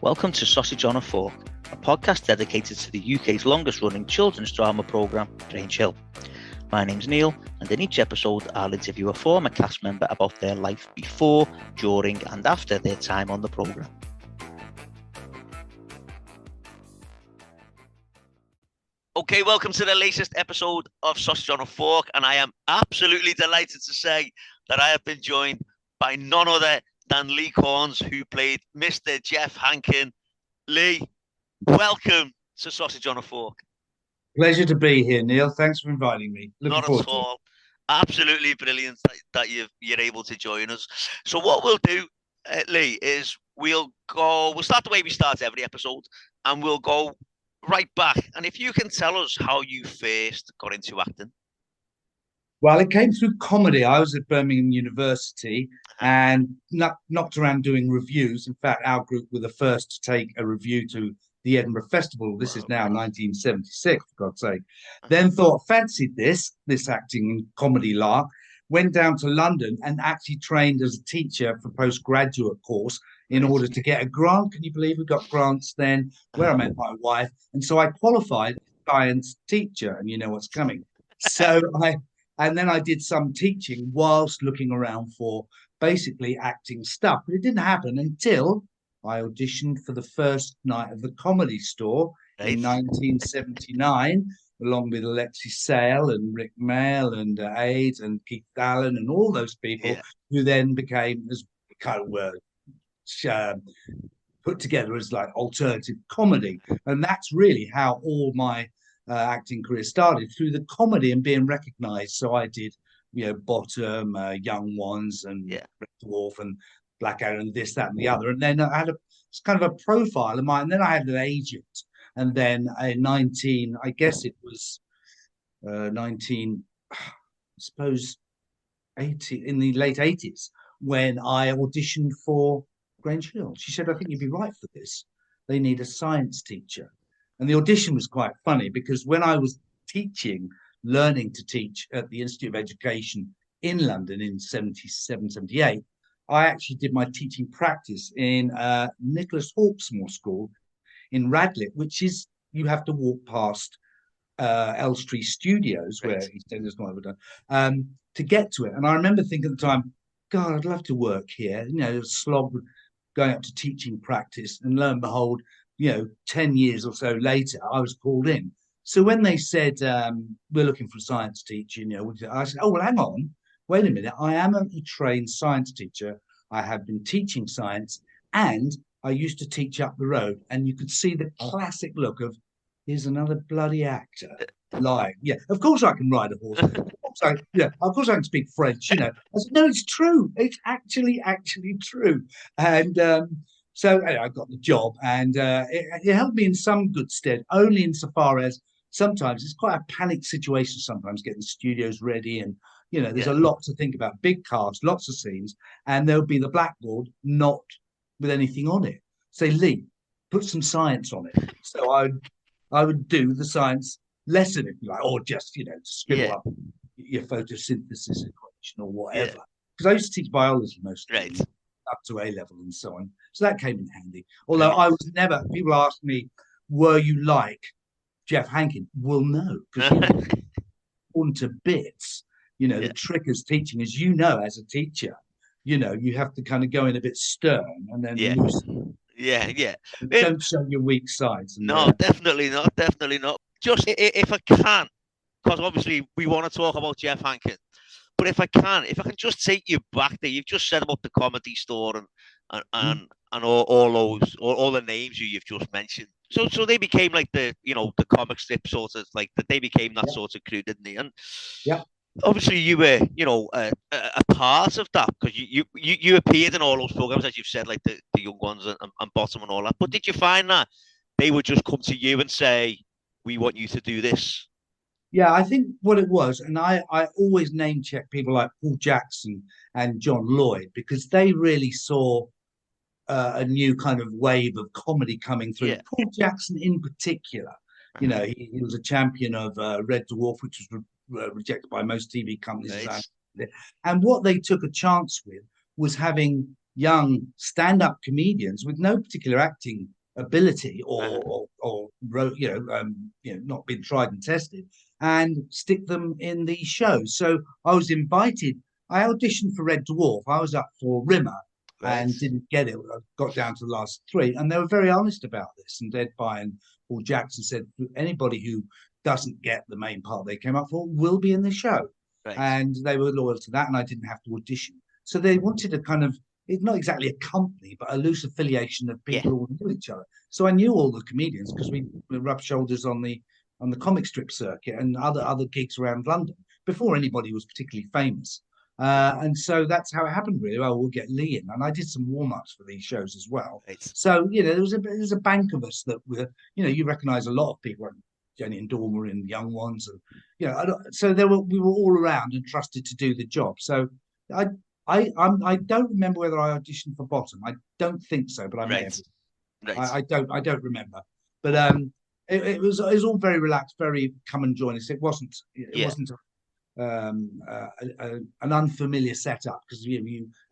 Welcome to Sausage on a Fork, a podcast dedicated to the UK's longest running children's drama programme, Grange Hill. My name's Neil, and in each episode I'll interview a former cast member about their life before, during and after their time on the programme. Okay, welcome to the latest episode of Sausage on a Fork, and I am absolutely delighted to say that I have been joined by none other than Lee Corns, who played Mr Jeff Hankin. Lee, welcome to Sausage on a Fork. Pleasure to be here, Neil. Thanks for inviting me. Not at all. Absolutely brilliant that you're able to join us. So what we'll do, Lee, is we'll start the way we start every episode, and we'll go right back. And if you can tell us how you first got into acting. Well, it came through comedy. I was at Birmingham University and knocked around doing reviews. In fact, our group were the first to take a review to the Edinburgh Festival. This is now 1976, for God's sake. Then thought, fancied this acting and comedy lark, went down to London and actually trained as a teacher for postgraduate course in order to get a grant. Can you believe we got grants then? Where I met my wife. And so I qualified science teacher, and you know what's coming. And then I did some teaching whilst looking around for basically acting stuff. But it didn't happen until I auditioned for the first night of the Comedy Store in 1979, along with Alexis Sale and Rick Mail and Aids and Keith Allen and all those people who then became as kind of were put together as like alternative comedy. And that's really how all my acting career started, through the comedy and being recognized. So I did, Bottom, Young Ones, and Red Dwarf, and Black Arrow, and this, that, and the other. And then I had it's kind of a profile of mine. And then I had an agent. And then in 19, I guess it was 19, I suppose 80, in the late 80s, when I auditioned for Grange Hill. She said, I think you'd be right for this. They need a science teacher. And the audition was quite funny because when I was learning to teach at the Institute of Education in London in 77, 78, I actually did my teaching practice in Nicholas Hawksmoor School in Radlett, which is, you have to walk past Elstree Studios, where EastEnders not ever done, to get to it. And I remember thinking at the time, God, I'd love to work here. Slog going up to teaching practice, and lo and behold, 10 years or so later, I was called in. So when they said, we're looking for a science teacher, I said, oh, well, hang on, wait a minute. I am a trained science teacher. I have been teaching science, and I used to teach up the road. And you could see the classic look of, here's another bloody actor lying. Yeah, of course I can ride a horse. Of course I can speak French, I said, no, it's true. It's actually true. And so I got the job, and it held me in some good stead, only insofar as sometimes it's quite a panic situation, sometimes getting the studios ready, and there's a lot to think about, big cast, lots of scenes, and there'll be the blackboard not with anything on it. Say, Lee, put some science on it. So I would do the science lesson, if you like, or just to scribble up your photosynthesis equation or whatever. Because I used to teach biology mostly, up to A level and so on. So that came in handy. Although I was never, people ask me, were you like Jeff Hankin? Well, no, because on to bits. The trick is teaching, as as a teacher, you have to kind of go in a bit stern and then loosen. Don't show your weak sides. No, definitely not. Just if I can, because obviously we want to talk about Jeff Hankin. But if I can just take you back there, you've just said about the Comedy Store and all the names you've just mentioned. So they became like the comic strip sort of, like that. They became that sort of crew, didn't they? And obviously you were a part of that, because you appeared in all those programs, as you've said, like the Young Ones and Bottom and all that. But did you find that they would just come to you and say, we want you to do this? Yeah, I think what it was, and I always name check people like Paul Jackson and John Lloyd, because they really saw a new kind of wave of comedy coming through. Paul Jackson in particular, he was a champion of Red Dwarf, which was rejected by most TV companies. And what they took a chance with was having young stand-up comedians with no particular acting ability or not been tried and tested, and stick them in these shows. So I was invited. I auditioned for Red Dwarf. I was up for Rimmer Right. and didn't get it. I got down to the last three, and they were very honest about this. And Ed By and Paul Jackson said anybody who doesn't get the main part they came up for will be in the show. Right. And they were loyal to that, and I didn't have to audition. So they wanted a kind of, it's not exactly a company, but a loose affiliation of people who knew each other. So I knew all the comedians because we rubbed shoulders on the comic strip circuit and other gigs around London before anybody was particularly famous. And so that's how it happened, really. Oh, we'll get Lee in, and I did some warm-ups for these shows as well. Right. So there's a bank of us that were, you recognise a lot of people, like Jenny and Dawn were in Young Ones, and so we were all around and trusted to do the job. So I don't remember whether I auditioned for Bottom. I don't think so, but I may have. Right. I don't remember. But it was all very relaxed, very come and join us. It wasn't an unfamiliar setup because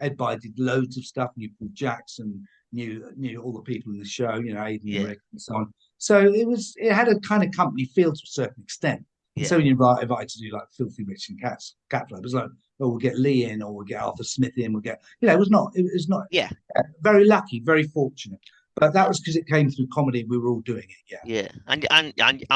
Ed By did loads of stuff, knew Paul Jackson, knew all the people in the show, Aidan Rick and so on. So it had a kind of company feel to a certain extent. And so when you invited to do like Filthy Rich and Cat Club, it was like, oh, we'll get Lee in, or we'll get Arthur Smith in, it was not very lucky, very fortunate. But that was because it came through comedy. We were all doing it, yeah. And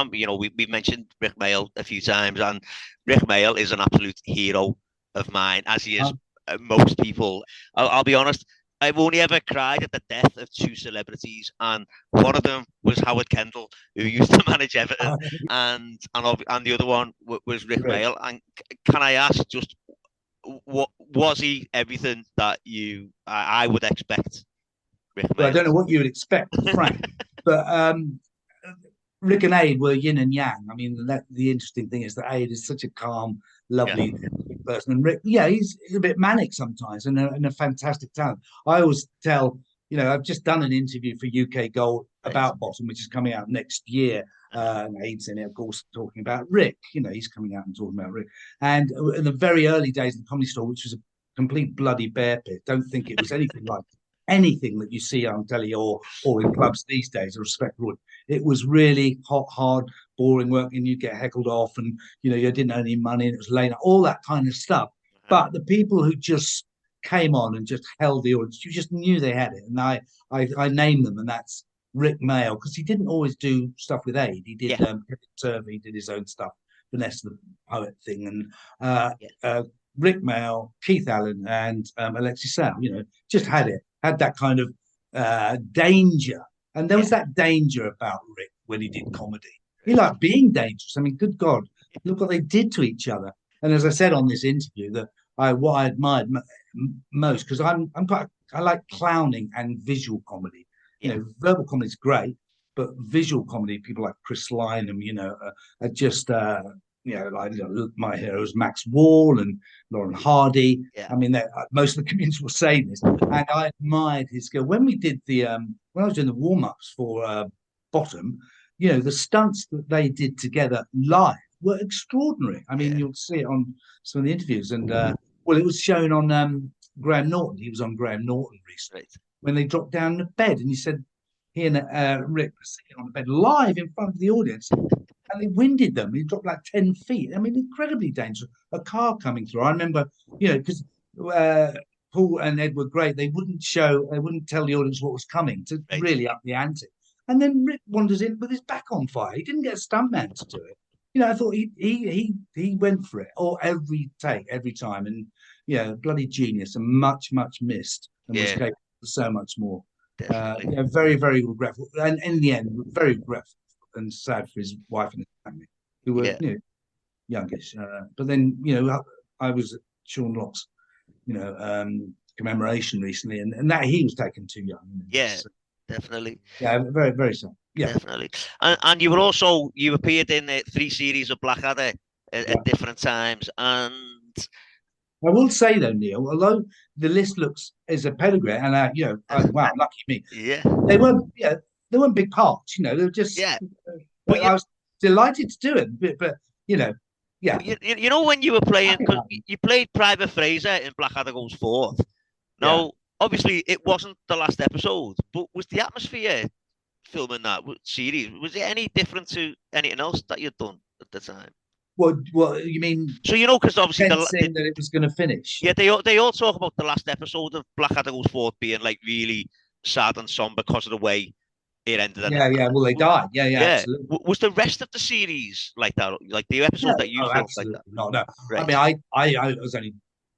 we mentioned Rick Mail a few times, and Rick Mail is an absolute hero of mine, as he is most people. I'll be honest. I've only ever cried at the death of two celebrities, and one of them was Howard Kendall, who used to manage Everton, and the other one was Rick Mail. And can I ask, just what was he everything that I would expect? Well, I don't know what you would expect, Frank, but Rick and Aid were yin and yang. I mean, the interesting thing is that Aid is such a calm, lovely person, and Rick, he's a bit manic sometimes, and a fantastic talent. I always tell, I've just done an interview for UK Gold about Bottom, which is coming out next year. And Aid's in it, of course, talking about Rick. He's coming out and talking about Rick. And in the very early days of the Comedy Store, which was a complete bloody bear pit, don't think it was anything like anything that you see on telly or in clubs these days, respectful. It was really hot, hard, boring work, and you get heckled off, and you didn't earn any money, and it was late, all that kind of stuff. But the people who just came on and just held the audience, you just knew they had it. And I named them, and that's Rick Mail, because he didn't always do stuff with Aid. He did Turvey, he did his own stuff, Vanessa the Poet thing, and Rick Mail, Keith Allen, and Alexis Sal, just had that kind of danger. And there was that danger about Rick when he did comedy. He liked being dangerous. I mean, good God, look what they did to each other. And as I said on this interview, that what I admired most, because I like clowning and visual comedy. Verbal comedy is great, but visual comedy, people like Chris Lynham, are just like my heroes, Max Wall and Lauren Hardy. I mean, most of the comedians will say this, and I admired his skill. When we did when I was doing the warm-ups for Bottom, the stunts that they did together live were extraordinary. I mean, you'll see it on some of the interviews, and it was shown on Graham Norton. He was on Graham Norton recently when they dropped down the bed, and he said he and Rick were sitting on the bed live in front of the audience. And they winded them. He dropped like 10 feet. I mean, incredibly dangerous. A car coming through. I remember, because Paul and Ed were great. They wouldn't tell the audience what was coming to really up the ante. And then Rick wanders in with his back on fire. He didn't get a stuntman to do it. I thought he went for it, or every take, every time. And, bloody genius, and much, much missed, and was capable of so much more. Very, very regretful. And in the end, very regretful and sad for his wife and his family, who were youngish. But then, I was at Sean Locke's, commemoration recently, and that he was taken too young. So, definitely. Yeah, very, very sad. Yeah, definitely. And you appeared in 3 series of Blackadder at different times, and I will say though, Neil, although the list is a pedigree, and wow, lucky me. They weren't big parts, they were just. But I was delighted to do it, but when you were playing, because you played Private Fraser in Blackadder Goes Forth. Now, obviously it wasn't the last episode, but was the atmosphere filming that series, was it any different to anything else that you'd done at the time? What you mean? So because obviously Sensing that it was going to finish. yeah, they all talk about the last episode of Blackadder Goes Forth being like really sad and somber because of the way it ended. Yeah, yeah. Well, they died. Yeah, yeah, Yeah. absolutely. Was the rest of the series like that? Like the episode No, that you oh, filmed like absolutely that? not. No, I Right. mean, I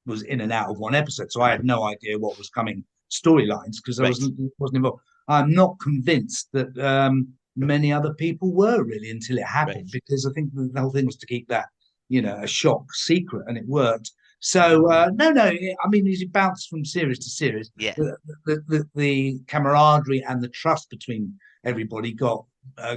was in and out of one episode, so I had no idea what was coming storylines because I Right. wasn't involved. I'm not convinced that many other people were really until it happened, Right. because I think the whole thing was to keep that, a shock secret, and it worked. So no, I mean, as it bounced from series to series, Yeah. the camaraderie and the trust between everybody got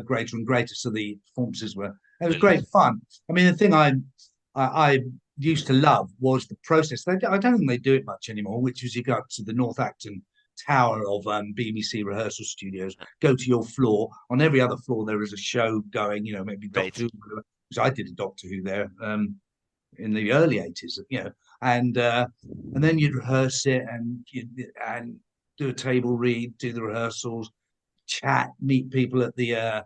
greater and greater. So the performances were, it was great fun. I mean, the thing I used to love was the process. I don't think they do it much anymore, which is you go up to the North Acton tower of BBC rehearsal studios, go to your floor. On every other floor, there is a show going, maybe Doctor Who, because I did a Doctor Who there in the early 80s, and then you'd rehearse it and do a table read, do the rehearsals, chat, meet people at the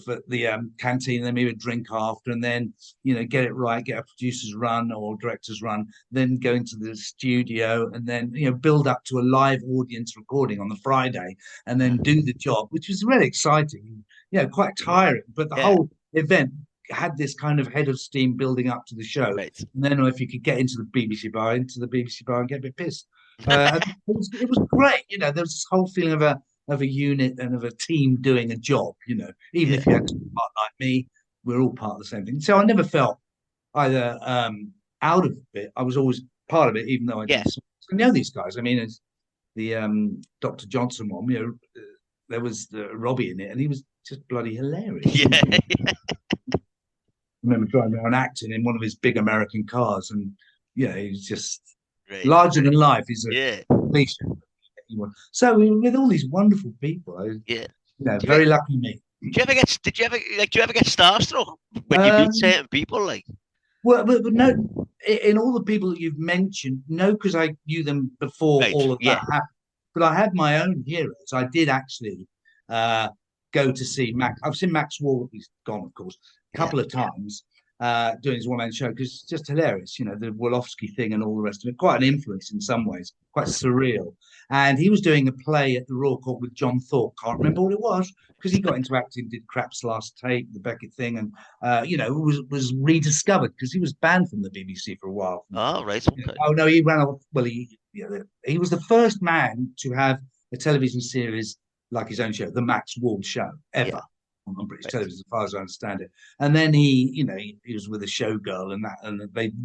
for the canteen, then maybe a drink after, and then get it right, get a producer's run or director's run, then go into the studio, and then build up to a live audience recording on the Friday, and then do the job, which was really exciting, quite tiring, but the whole event had this kind of head of steam building up to the show. Right. And then if you could get into the BBC bar and get a bit pissed. It was great. There was this whole feeling of a unit and of a team doing a job, even if you had to be part like me, we're all part of the same thing. So I never felt either out of it. I was always part of it, even though I didn't know these guys. I mean, it's the Dr. Johnson one, there was Robbie in it, and he was just bloody hilarious. Yeah. I remember driving around acting in one of his big American cars, and he's just larger than life. He's a cliche. So with all these wonderful people, very lucky me. Did you ever get starstruck when you meet certain people? Like, well, no, in all the people that you've mentioned, no, because I knew them before all of that happened. But I had my own heroes. I did actually go to see Max. I've seen Max Wall. He's gone, of course, a couple of times doing his one-man show, because it's just hilarious. The Wolofsky thing and all the rest of it. Quite an influence in some ways. Quite surreal. And he was doing a play at the Royal Court with John Thorpe. Can't remember what it was, because he got into acting, did Crap's Last Tape, the Beckett thing, and was rediscovered because he was banned from the BBC for a while. Oh, right. Okay. Oh no, he ran off. Well, he was the first man to have a television series like his own show, the Max Wall Show, ever on British television, as far as I understand it. And then he was with a showgirl, and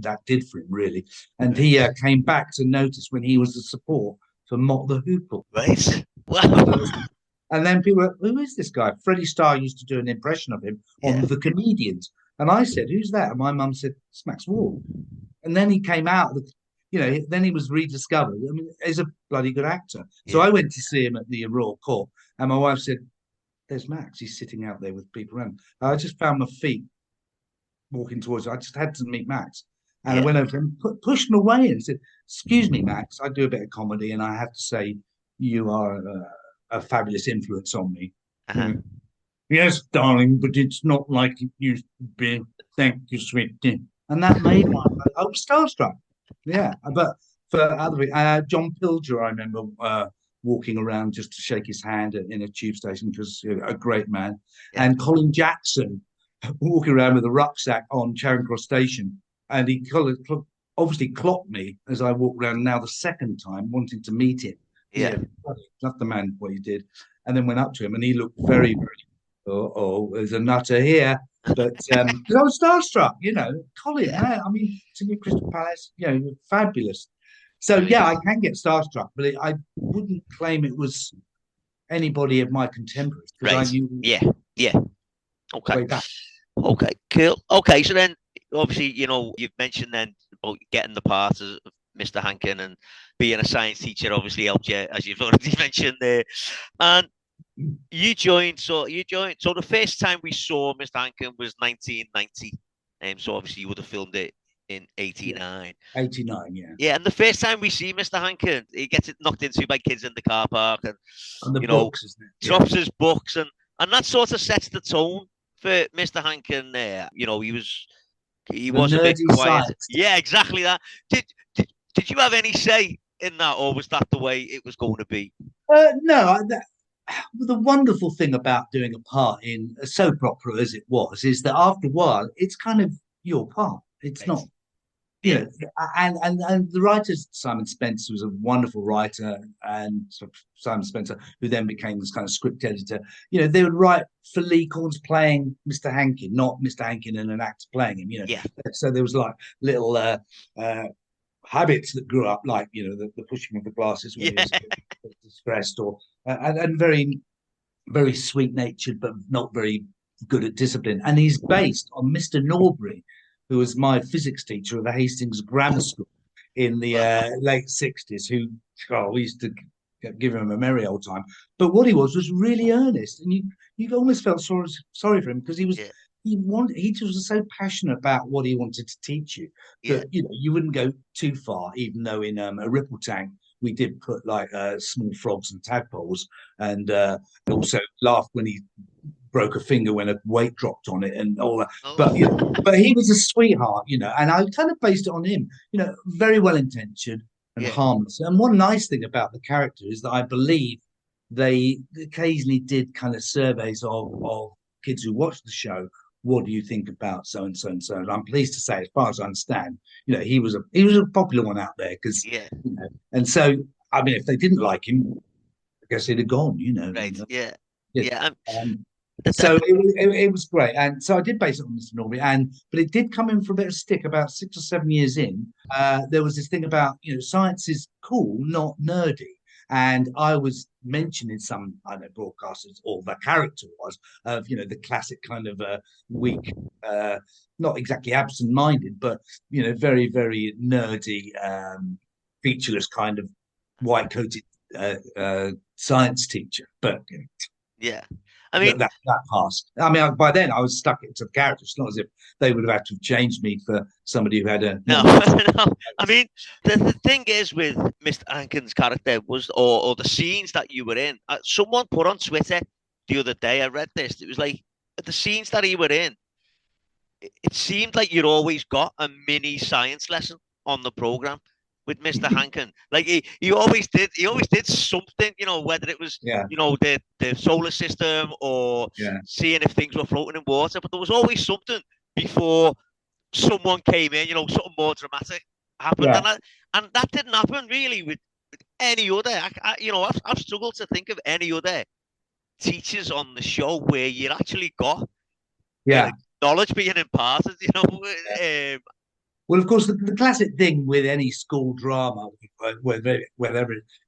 that did for him really. And he came back to notice when he was the support for Mott the Hoople. Right. Wow. And then people were, who is this guy? Freddie Starr used to do an impression of him on The Comedians. And I said, who's that? And my mum said, it's Max Wall. And then he came out, then he was rediscovered. I mean, he's a bloody good actor. So I went to see him at the Royal Court, and my wife said, there's Max. He's sitting out there with people around. I just found my feet walking towards him. I just had to meet Max. And I went over to him, pushed him away and said, excuse me, Max, I do a bit of comedy, and I have to say, you are a fabulous influence on me. Yes, darling, but it's not like it used to be. Thank you, sweetie. And that made I was starstruck. Yeah, but for other people, John Pilger, I remember walking around just to shake his hand in a tube station, because a great man. And Colin Jackson walking around with a rucksack on Charing Cross Station, and he obviously clocked me as I walked around now the second time, wanting to meet him. Love the man, what he did. And then went up to him, and he looked very, very, there's a nutter here. But I was starstruck, Colin, I mean, to you, Crystal Palace, fabulous. So, I can get starstruck, but I wouldn't claim it was anybody of my contemporaries. Right. I knew Okay. Way back. Okay, cool. Okay, so then, obviously, you've mentioned then about getting the part of Mr. Hankin, and being a science teacher obviously helped you, as you've already mentioned there. And you joined. So the first time we saw Mr. Hankin was 1990. So obviously you would have filmed it in Yeah, '89. 89, yeah. Yeah, and the first time we see Mr. Hankin, he gets it knocked into by kids in the car park, and And the you know, books, isn't it? Yeah. drops his books, and that sort of sets the tone for Mr. Hankin. There, he The was a bit nerdy quiet. science. Yeah, exactly that. Did you have any say in that, or was that the way it was going to be? No, the wonderful thing about doing a part in a soap opera as it was is that after a while, it's kind of your part. It's Right. not, you Yeah. know, and the writers, Simon Spencer was a wonderful writer, and Simon Spencer, who then became this kind of script editor. They would write for Lee Corns playing Mr. Hankin, not Mr. Hankin and an actor playing him. Yeah. So there was like little habits that grew up, like the pushing of the glasses when he Yeah. was distressed, or and very very sweet natured, but not very good at discipline. And he's based on Mr. Norbury, who was my physics teacher at the Hastings Grammar School in the Wow. late 60s, who, we used to give him a merry old time. But what he was really earnest. And you almost felt sorry for him, because Yeah. he just was so passionate about what he wanted to teach you Yeah. that you wouldn't go too far, even though in a ripple tank we did put like small frogs and tadpoles, and also laughed when he broke a finger when a weight dropped on it and all that. But Oh. but he was a sweetheart, and I kind of based it on him. Very well intentioned and Yeah. harmless. And one nice thing about the character is that I believe they occasionally did kind of surveys of kids who watched the show. What do you think about so and so and so? And I'm pleased to say, as far as I understand, he was a popular one out there, because Yeah. and so, I mean, if they didn't like him, I guess he'd have gone. Right. Yeah. Yeah. Yeah. Um, That, so that, it was great, and so I did base it on Mr. Norbury, but it did come in for a bit of stick about 6 or 7 years in. There was this thing about science is cool, not nerdy, and I was mentioning some, I don't know, broadcasters, or the character was, of the classic kind of weak, not exactly absent-minded, but very very nerdy, featureless kind of white-coated science teacher, but yeah. I that, mean, that passed. I mean, by then I was stuck into the character. It's not as if they would have had to have changed me for somebody who had a more no, natural. no. I mean, the thing is with Mr. Hankin's character was, or the scenes that you were in. Someone put on Twitter the other day. I read this. It was like the scenes that he were in. It seemed like you'd always got a mini science lesson on the program with Mr. Hankin. Like he always did something, whether it was, Yeah, the solar system, or yeah, seeing if things were floating in water. But there was always something before someone came in, something more dramatic happened. yeah. And that didn't happen really with any other. I've struggled to think of any other teachers on the show where you actually got Yeah. knowledge being imparted. Well, of course, the classic thing with any school drama, whether it's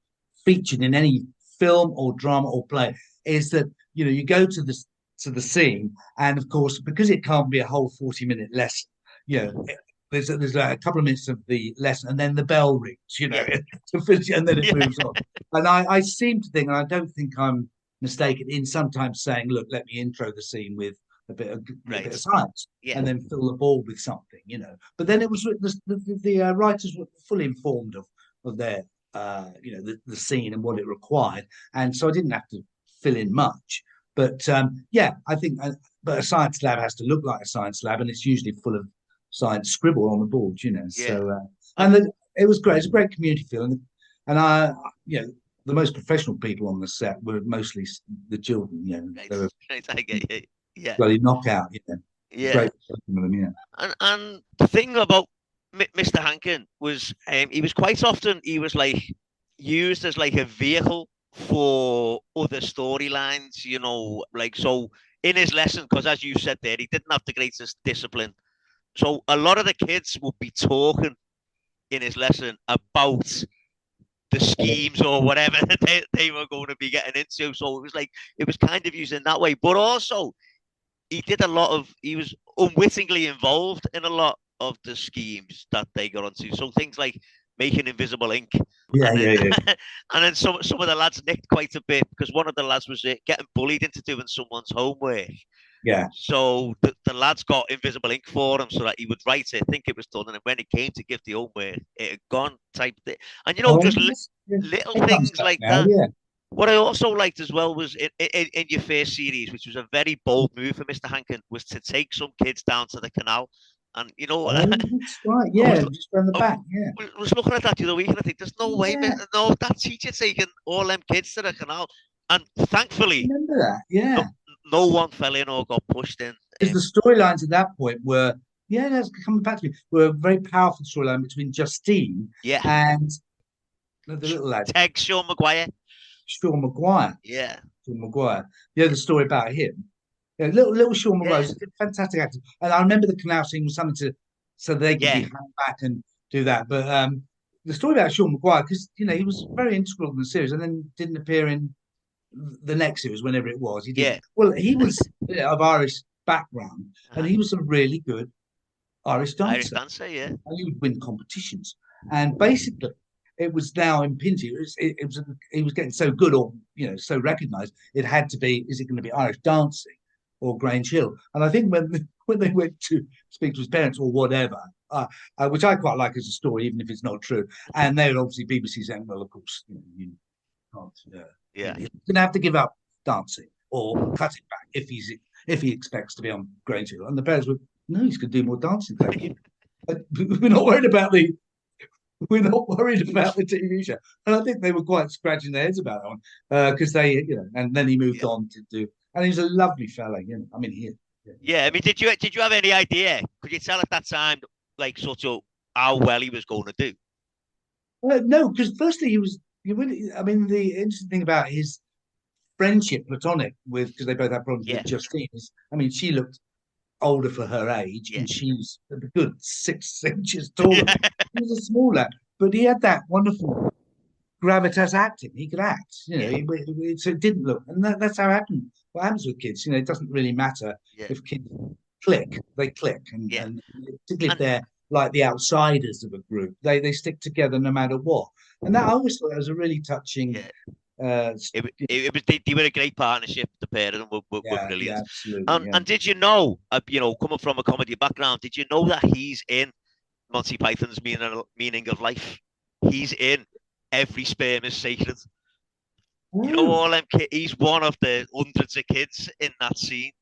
featured in any film or drama or play, is that you go to the scene, and of course, because it can't be a whole 40-minute lesson, you know. There's a couple of minutes of the lesson, and then the bell rings, Yeah, to finish, and then it yeah, moves on. And I seem to think, and I don't think I'm mistaken in sometimes saying, "Look, let me intro the scene with a bit of right. science, Yeah, and then fill the ball with something." But then it was the writers were fully informed of their the scene and what it required, and so I didn't have to fill in much. But yeah, I think, but a science lab has to look like a science lab, and it's usually full of science scribble on the board. yeah. So Um, it was great. It's a great community feeling, and the most professional people on the set were mostly the children. right, They were right. I get you. Yeah, bloody knockout. yeah. Great working with them. Yeah. And the thing about Mr. Hankin was, he was quite often, he was like used as like a vehicle for other storylines. Like, so in his lesson, because as you said there, he didn't have the greatest discipline. So a lot of the kids would be talking in his lesson about the schemes or whatever they were going to be getting into. So it was kind of used in that way. But also he was unwittingly involved in a lot of the schemes that they got onto. So things like making invisible ink, Yeah, and then yeah, yeah, and then some of the lads nicked quite a bit because one of the lads was getting bullied into doing someone's homework. yeah. So the lads got invisible ink for him so that he would write it, think it was done, and then when it came to give the homework, it had gone type thing. And Oh, just yeah. little It comes things back like now. that. Yeah. What I also liked as well was in your first series, which was a very bold move for Mr. Hankin, was to take some kids down to the canal. And, Oh, that's right. I Yeah, was, just around the I back. Yeah. was looking at that the other week and I think, there's no way, Yeah. no, that teacher taking all them kids to the canal. And thankfully, Remember that? no, Yeah. no one fell in or got pushed in. Because the storylines at that point were, yeah, that's coming back to me, were a very powerful storyline between Justine Yeah. and the little lad, Teg Sean Maguire. Sean Maguire. Yeah. Sean Maguire. You know the story about him. Yeah, little Sean Maguire Yeah. is a fantastic actor. And I remember the canal scene was something to so they could be Yeah. hung back and do that. But the story about Sean Maguire, because he was very integral in the series and then didn't appear in the next series, whenever it was. He did Yeah. well. He was of Irish background, and Uh-huh. he was a really good Irish Irish dancer. dancer, yeah. And he would win competitions. And basically, it was now impinging. He was getting so good, or so recognised. It had to be. Is it going to be Irish dancing or Grange Hill? And I think when they went to speak to his parents or whatever, which I quite like as a story, even if it's not true, and they were obviously BBC saying, well, of course, you can't. Yeah. He's going to have to give up dancing or cut it back if he expects to be on Grange Hill. And the parents were, no, he's going to do more dancing. Thank you. We're not worried about the TV show, and I think they were quite scratching their heads about that one because and then he moved Yeah. on to do, and he's a lovely fella. I mean, Yeah. I mean, did you have any idea? Could you tell at that time, like, sort of how well he was going to do? no, because firstly he was. I mean, the interesting thing about his friendship, platonic, with because they both had problems Yeah. with Justine. I mean, she looked older for her age, Yeah. and she's a good 6 inches taller. Yeah. He was a small lad, but he had that wonderful gravitas acting. He could act, Yeah. so it didn't look, and that's how it happened. What happens with kids, it doesn't really matter Yeah. if kids click, they click, Yeah. and particularly if And they're like the outsiders of a group, they stick together no matter what. And that I always thought that was a really touching. yeah, Uh, it was they were a great partnership. The pair of them were yeah, yeah, brilliant. absolutely, yeah. And did you know, coming from a comedy background, did you know that he's in Monty Python's meaning of life? He's in Every Sperm is Sacred. Oh, All them kids. He's one of the hundreds of kids in that scene.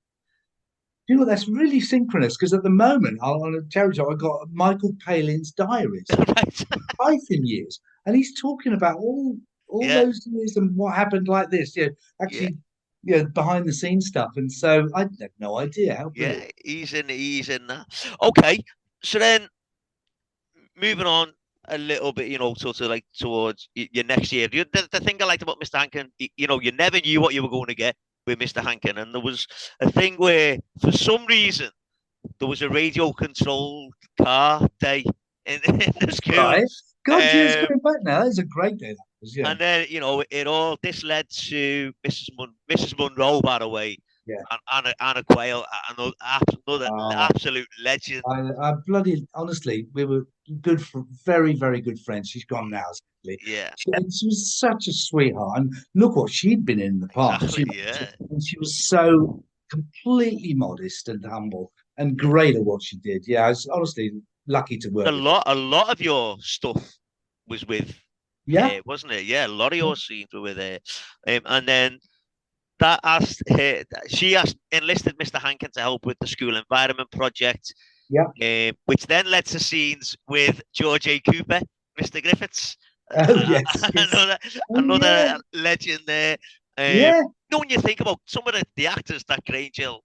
you know what? That's really synchronous because at the moment on a territory I got Michael Palin's diaries, Right? Python years, and he's talking about all Yeah, those years and what happened like this. yeah, Actually, behind the scenes stuff. And so I had no idea how yeah. brilliant. He's in that. Okay, so then moving on a little bit, sort of like towards your next year. The thing I liked about Mr. Hankin, you never knew what you were going to get with Mr. Hankin, and there was a thing where, for some reason, there was a radio controlled car day in the school. Right? God, yeah, it's Um, coming back now. That's a great day. That was, yeah, and then, this led to Mrs. Munro, by the way, yeah. and Anna Quayle, another Uh, absolute legend. I bloody honestly, we were very, very good friends. She's gone now, sadly. Yeah, She was such a sweetheart, and look what she'd been in the past. exactly. Yeah. And she was so completely modest and humble, and great at what she did. Yeah, I was honestly lucky to A work with her. lot, a lot of your stuff was with Yeah, her, wasn't it? Yeah, a lot of your scenes were with her. And then that asked her, she asked enlisted Mr. Hankin to help with the school environment project, yeah. which then led to scenes with George A. Cooper, Mr. Griffiths, Oh yes, yes. another Oh yeah, another legend there. yeah. When you think about some of the actors that Grange Hill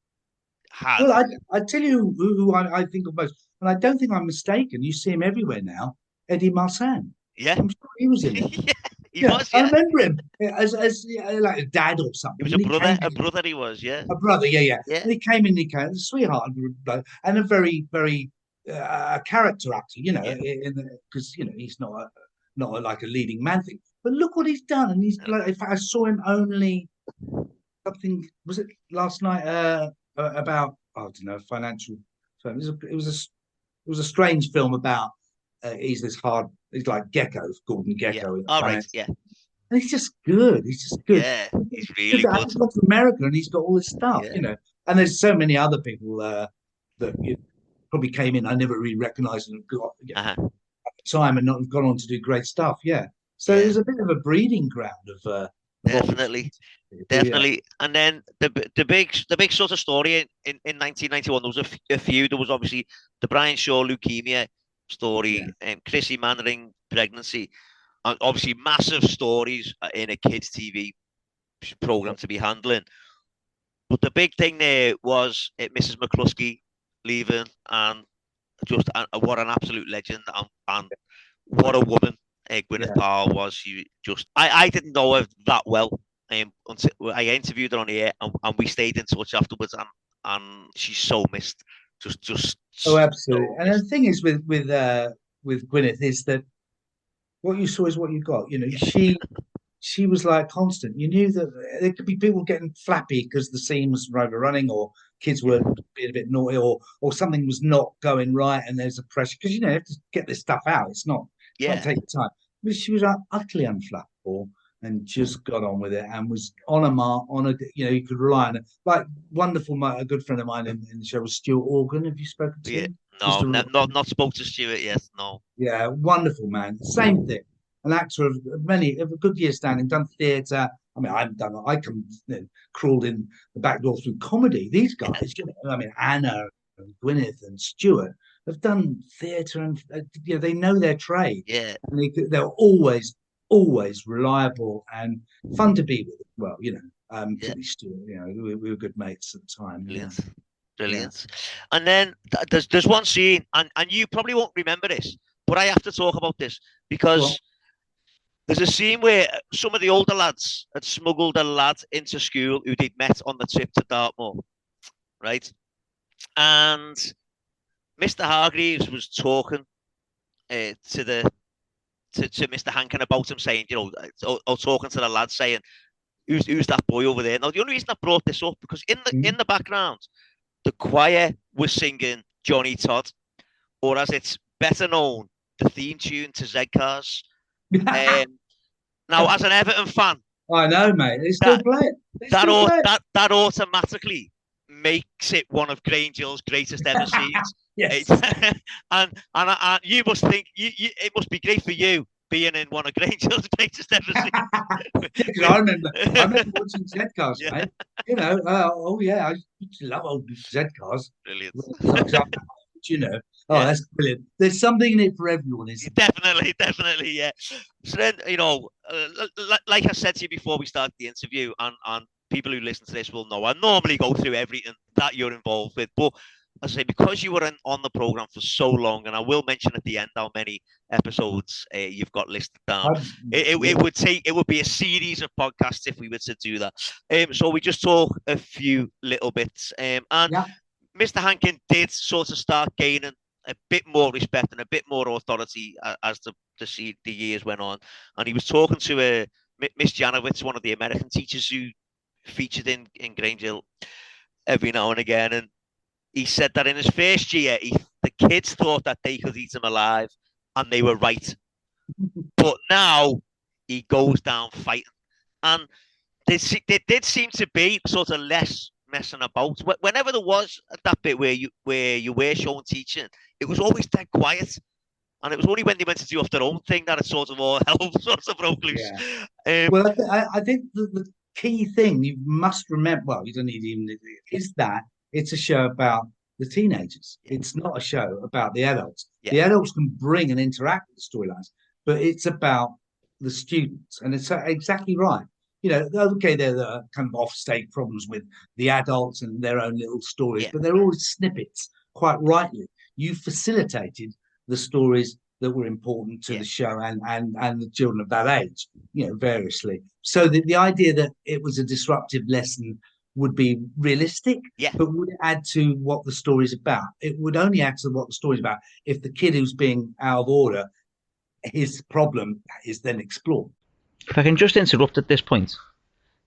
had, Well, I tell you who I think of most, and I don't think I'm mistaken. You see him everywhere now. Eddie Marsan. yeah, I'm sure he was in it. yeah, he Yeah, was, I yeah, remember him as like a dad or he was something, and he came a in. brother, he was, yeah, A brother, yeah, yeah. yeah, And he came in, a sweetheart and a very, very character actor, yeah. because he's like a leading man thing. But look what he's done, and he's like. In fact, I saw him only something. Was it last night? About I don't know financial. So it was a strange film about he's he's like Gecko, Gordon Yeah. Gecko in the All right. finance. Yeah. And he's just good. He's just good. Yeah. He's Because really good. he's gone to America and he's got all this stuff, Yeah. you know. And there's so many other people that probably came in I never really recognised and got time and not gone on to do great stuff. Yeah. So Yeah. there's a bit of a breeding ground of Definitely. yeah. Definitely. And then the big sort of story in 1991, there was a few. There was obviously the Brian Shaw leukemia Yeah. story and Chrissy Mannering pregnancy, and obviously massive stories in a kids' TV program to be handling. But the big thing there was Mrs. McCluskey leaving, and just what an absolute legend, and what a woman Gwyneth Yeah. Paltrow was. She just I didn't know her that well until I interviewed her on the air, and we stayed in touch afterwards, and she's so missed. Just Oh, absolutely. so And the missed. thing is with Gwyneth is that what you saw is what you got. You know, Yeah, she was like constant. You knew that there could be people getting flappy because the scene was overrunning or kids were yeah, being a bit naughty or something was not going right and there's a pressure because you have to get this stuff out. It's not yeah, taking time. But she was like utterly unflappable and just got on with it and was on a mark on a you could rely on it. Like wonderful, a good friend of mine in the show was Stuart Organ. Have you spoken to yeah. him? No, Mr. not spoke to Stuart yet. No. Yeah, wonderful man. Same thing. An actor of a good year standing, done theatre. I mean, I've done. I come crawled in the back door through comedy. These guys, I mean, Anna and Gwyneth and Stuart have done theatre, and they know their trade, Yeah, and they're always reliable and fun to be with. Well, yeah. particularly Stuart. We were good mates at the time. Yeah, Brilliant, yeah. brilliant. And then there's one scene, and you probably won't remember this, but I have to talk about this Well, because there's a scene where some of the older lads had smuggled a lad into school who they'd met on the trip to Dartmoor, right? And Mr. Hargreaves was talking to Mr. Hankin about him, saying, or talking to the lad, saying, "Who's that boy over there?" Now, the only reason I brought this up because in the background, the choir was singing Johnny Todd, or as it's better known, the theme tune to Z Cars. Now, as an Everton fan, I know, mate. They still that play it. They that still au- play it. that automatically makes it one of Grangel's greatest ever scenes. Yes. And you must think it must be great for you being in one of Grangel's greatest ever Because scenes. I remember watching Z cars, Yeah, mate. Oh yeah, I used to love old Z cars. brilliant. You know, oh, Yeah. that's brilliant. There's something in it for everyone, isn't Definitely, yeah. So then, like I said to you before we start the interview, and people who listen to this will know, I normally go through everything that you're involved with, but as I say, because you were on the program for so long, and I will mention at the end how many episodes you've got listed down. It would be a series of podcasts if we were to do that. So we just talk a few little bits, and yeah. Mr. Hankin did sort of start gaining a bit more respect and a bit more authority as the years went on. And he was talking to Miss Janowitz, one of the American teachers who featured in Grange Hill every now and again. And he said that in his first year, the kids thought that they could eat him alive, and they were right. But now he goes down fighting. And there did seem to be sort of less messing about. Whenever there was that bit where you were showing teaching, it was always dead quiet. And it was only when they went to do off their own thing that it sort of all hell sort of broke loose. Yeah. Well, I think the key thing you must remember, well, you don't need even, is that it's a show about the teenagers. Yeah. It's not a show about the adults. Yeah. The adults can bring and interact with the storylines, but it's about the students. And it's exactly right. Okay, there are kind of off-stake problems with the adults and their own little stories, Yeah. but they're always snippets, quite rightly. You facilitated the stories that were important to the show and the children of that age, variously. So the idea that it was a disruptive lesson would be realistic, but would it add to what the story's about? It would only add to what the story's about if the kid who's being out of order, his problem is then explored. If I can just interrupt at this point.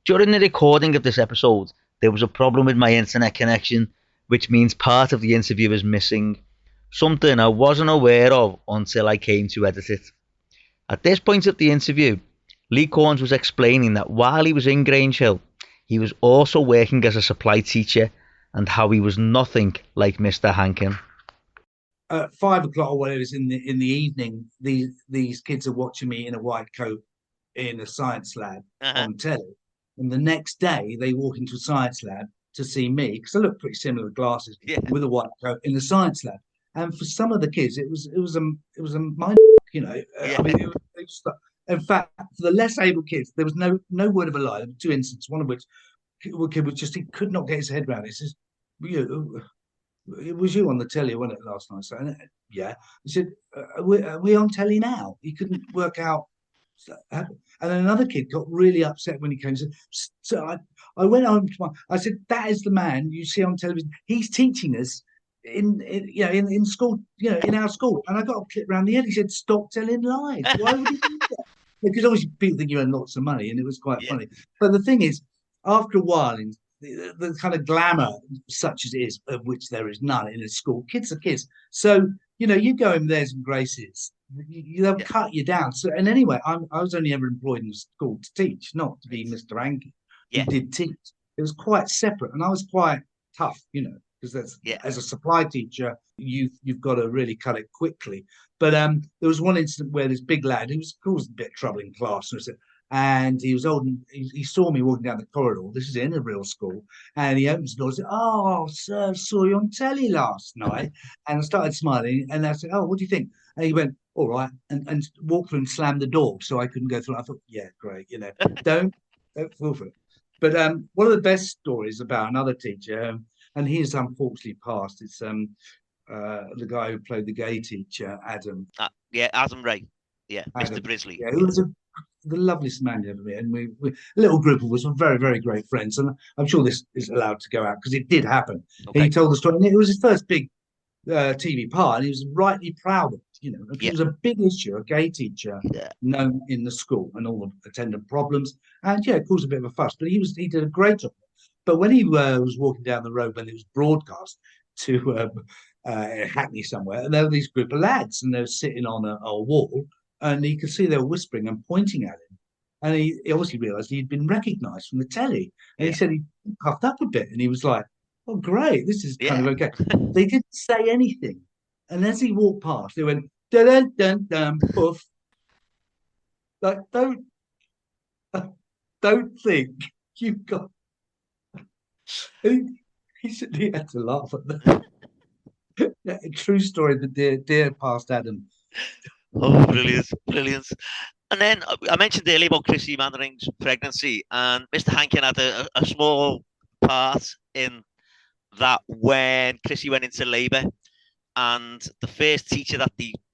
During the recording of this episode, there was a problem with my internet connection, which means part of the interview is missing. something I wasn't aware of until I came to edit it. At this point of the interview, Lee Corns was explaining that while he was in Grange Hill, he was also working as a supply teacher and how he was nothing like Mr Hankin. At 5 o'clock or whatever it is in the evening, these kids are watching me in a white coat in a science lab on telly. And the next day, they walk into a science lab to see me, because I look pretty similar with glasses, with a white coat in the science lab. And for some of the kids, it was a mind, you know. I mean, it was, in fact, for the less able kids, there was no word of a lie. There were 2 incidents, one of which kid was just, he could not get his head around it. He says, it was you on the telly, wasn't it, last night? So, yeah. He said, are we on telly now? He couldn't work out. And then another kid got really upset when he came. So I went home to I said, that is the man you see on television. He's teaching us in school, in our school. And I got a clip around the head. He said, stop telling lies. Why would he do that? Because obviously people think you earn lots of money, and it was quite funny. But the thing is, after a while, the kind of glamour, such as it is, of which there is none in a school, kids are kids. So, you go in there some graces, they'll cut you down. So, and anyway, I was only ever employed in the school to teach, not to be Mr Hankin, who did teach. It was quite separate, and I was quite tough, because that's as a supply teacher, you've got to really cut it quickly. But there was one incident where this big lad who was caused a bit of trouble in class, and he was old, and he saw me walking down the corridor. This is in a real school, and he opens the door and said, "Oh, sir, saw you on telly last night." And I started smiling, and I said, "Oh, what do you think?" And he went, "All right," and walked through and slammed the door, so I couldn't go through. I thought, yeah, great, don't fall for it. But one of the best stories about another teacher, and he has unfortunately passed. It's the guy who played the gay teacher, Adam. Adam Ray. Yeah, Adam, Mr Brisley. Yeah, who was the loveliest man you ever met. And we a little group of us were very, very great friends. And I'm sure this is allowed to go out because it did happen. Okay. He told the story, and it was his first big TV part, and he was rightly proud of it. It was a big issue, a gay teacher known in the school and all the attendant problems. And it caused a bit of a fuss, but he did a great job. But when he was walking down the road when it was broadcast to Hackney somewhere, and there were these group of lads, and they were sitting on a wall, and he could see they were whispering and pointing at him. And he obviously realised he'd been recognised from the telly. And he said he puffed up a bit, and he was like, "Oh, great, this is kind of okay." They didn't say anything. And as he walked past, they went, dun dun dun dun, poof. Like, don't think you've got. He said he had to laugh at that. A true story, the dear past Adam. Oh, brilliant. And then I mentioned earlier about Chrissy Mannering's pregnancy, and Mr Hankin had a small part in that when Chrissy went into labour, and the first teacher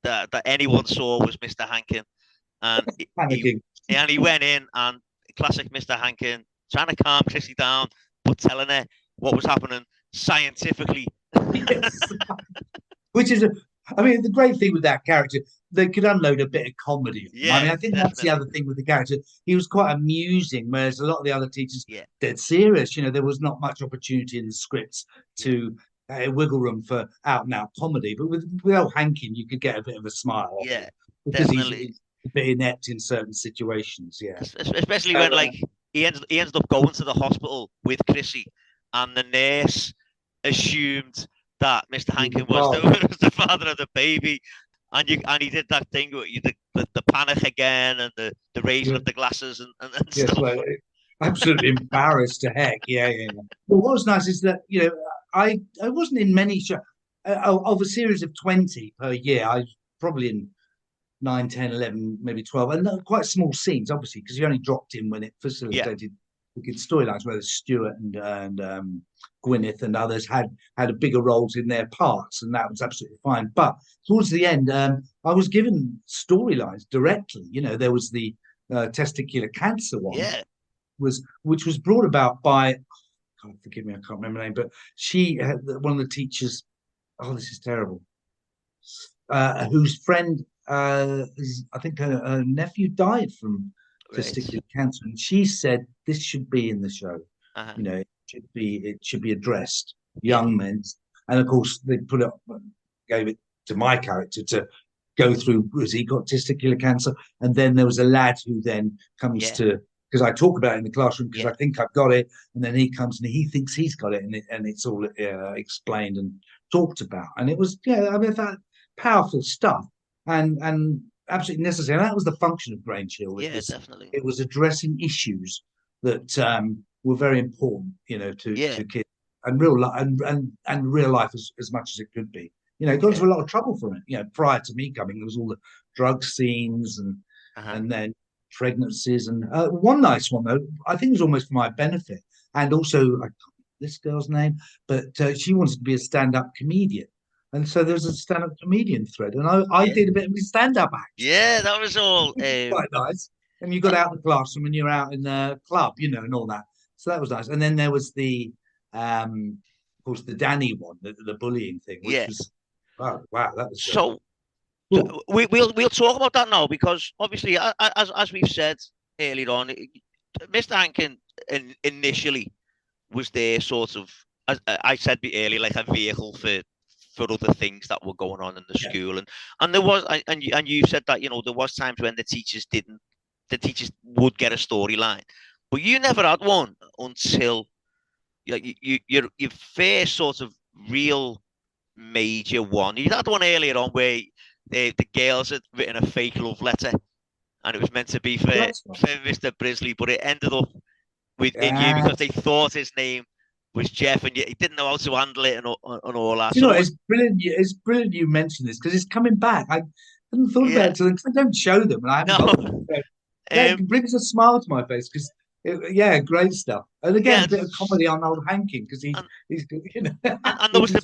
that anyone saw was Mr Hankin, and he went in, and classic Mr Hankin, trying to calm Chrissy down, but telling her what was happening scientifically. Yes. Which is the great thing with that character, they could unload a bit of comedy. I think that's the other thing with the character. He was quite amusing, whereas a lot of the other teachers, dead serious. There was not much opportunity in the scripts to wiggle room for out and out comedy. But with old Hankin, you could get a bit of a smile. Yeah, because he's a bit inept in certain situations. Yeah, especially when he ended up going to the hospital with Chrissy, and the nurse assumed that Mr Hankin was the father of the baby, and he did that thing with the panic again, and the raising of the glasses and stuff. Well, absolutely embarrassed to heck. Yeah. Well, what was nice is that I wasn't in many shows of a series of 20 per year. I was probably in 9, 10, 11, maybe 12, and quite small scenes, obviously, because you only dropped in when it facilitated good storylines, where Stuart and Gwyneth and others had bigger roles in their parts, and that was absolutely fine. But towards the end, I was given storylines directly. There was the testicular cancer one, which was brought about by, forgive me, I can't remember her name, but she had one of the teachers. Oh, this is terrible. Whose friend, I think her nephew died from testicular cancer, and she said this should be in the show. It should be addressed, young men, and of course they gave it my character to go through, because he got testicular cancer, and then there was a lad who then comes to, because I talk about it in the classroom because I think I've got it, and then he comes and he thinks he's got it, and it's all explained and talked about, and it was I mean that powerful stuff and absolutely necessary. And that was the function of Grange Hill. Definitely. It was addressing issues that were very important, to kids and real life and real life as much as it could be. Got into a lot of trouble from it. Prior to me coming, there was all the drug scenes and then pregnancies. And one nice one, though, I think it was almost for my benefit. And also, I can't remember this girl's name, but she wanted to be a stand-up comedian. And so there's a stand-up comedian thread. And I did a bit of a stand-up act. Yeah, that was all. Quite nice. And you got out of the classroom and you're out in the club, and all that. So that was nice. And then there was of course, the Danny one, the bullying thing, which was, wow, that was so. Cool. We'll talk about that now, because obviously, as we've said earlier on, Mr. Hankin initially was there sort of, as I said earlier, like a vehicle for other things that were going on in the school, and there was, and you said that there was times when the teachers would get a storyline, but you never had one until your first sort of real major one. You had one earlier on where the girls had written a fake love letter, and it was meant to be for Mr. Brisley, but it ended up with you because they thought his name was Jeff, and he didn't know how to handle it and all that. It's brilliant. It's brilliant you mentioned this, because it's coming back. I hadn't thought about it until I don't show them, and I haven't. It brings a smile to my face, because great stuff. And again, a bit of comedy on old Hankin, because he's And there was the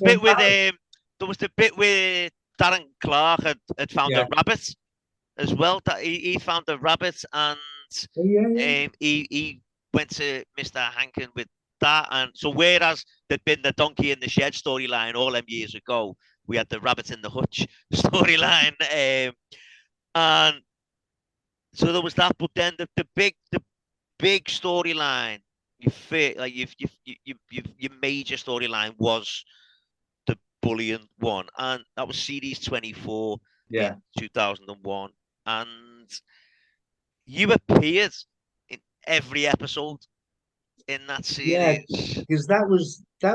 bit with Darren Clark had found a rabbit as well. That he found a rabbit, and he went to Mr. Hankin with that. And so whereas there'd been the donkey in the shed storyline all them years ago, we had the rabbit in the hutch storyline, and so there was that. But then the big storyline, your major storyline was the bullying one, and that was series 24 in 2001, and you appeared in every episode in that series. Because that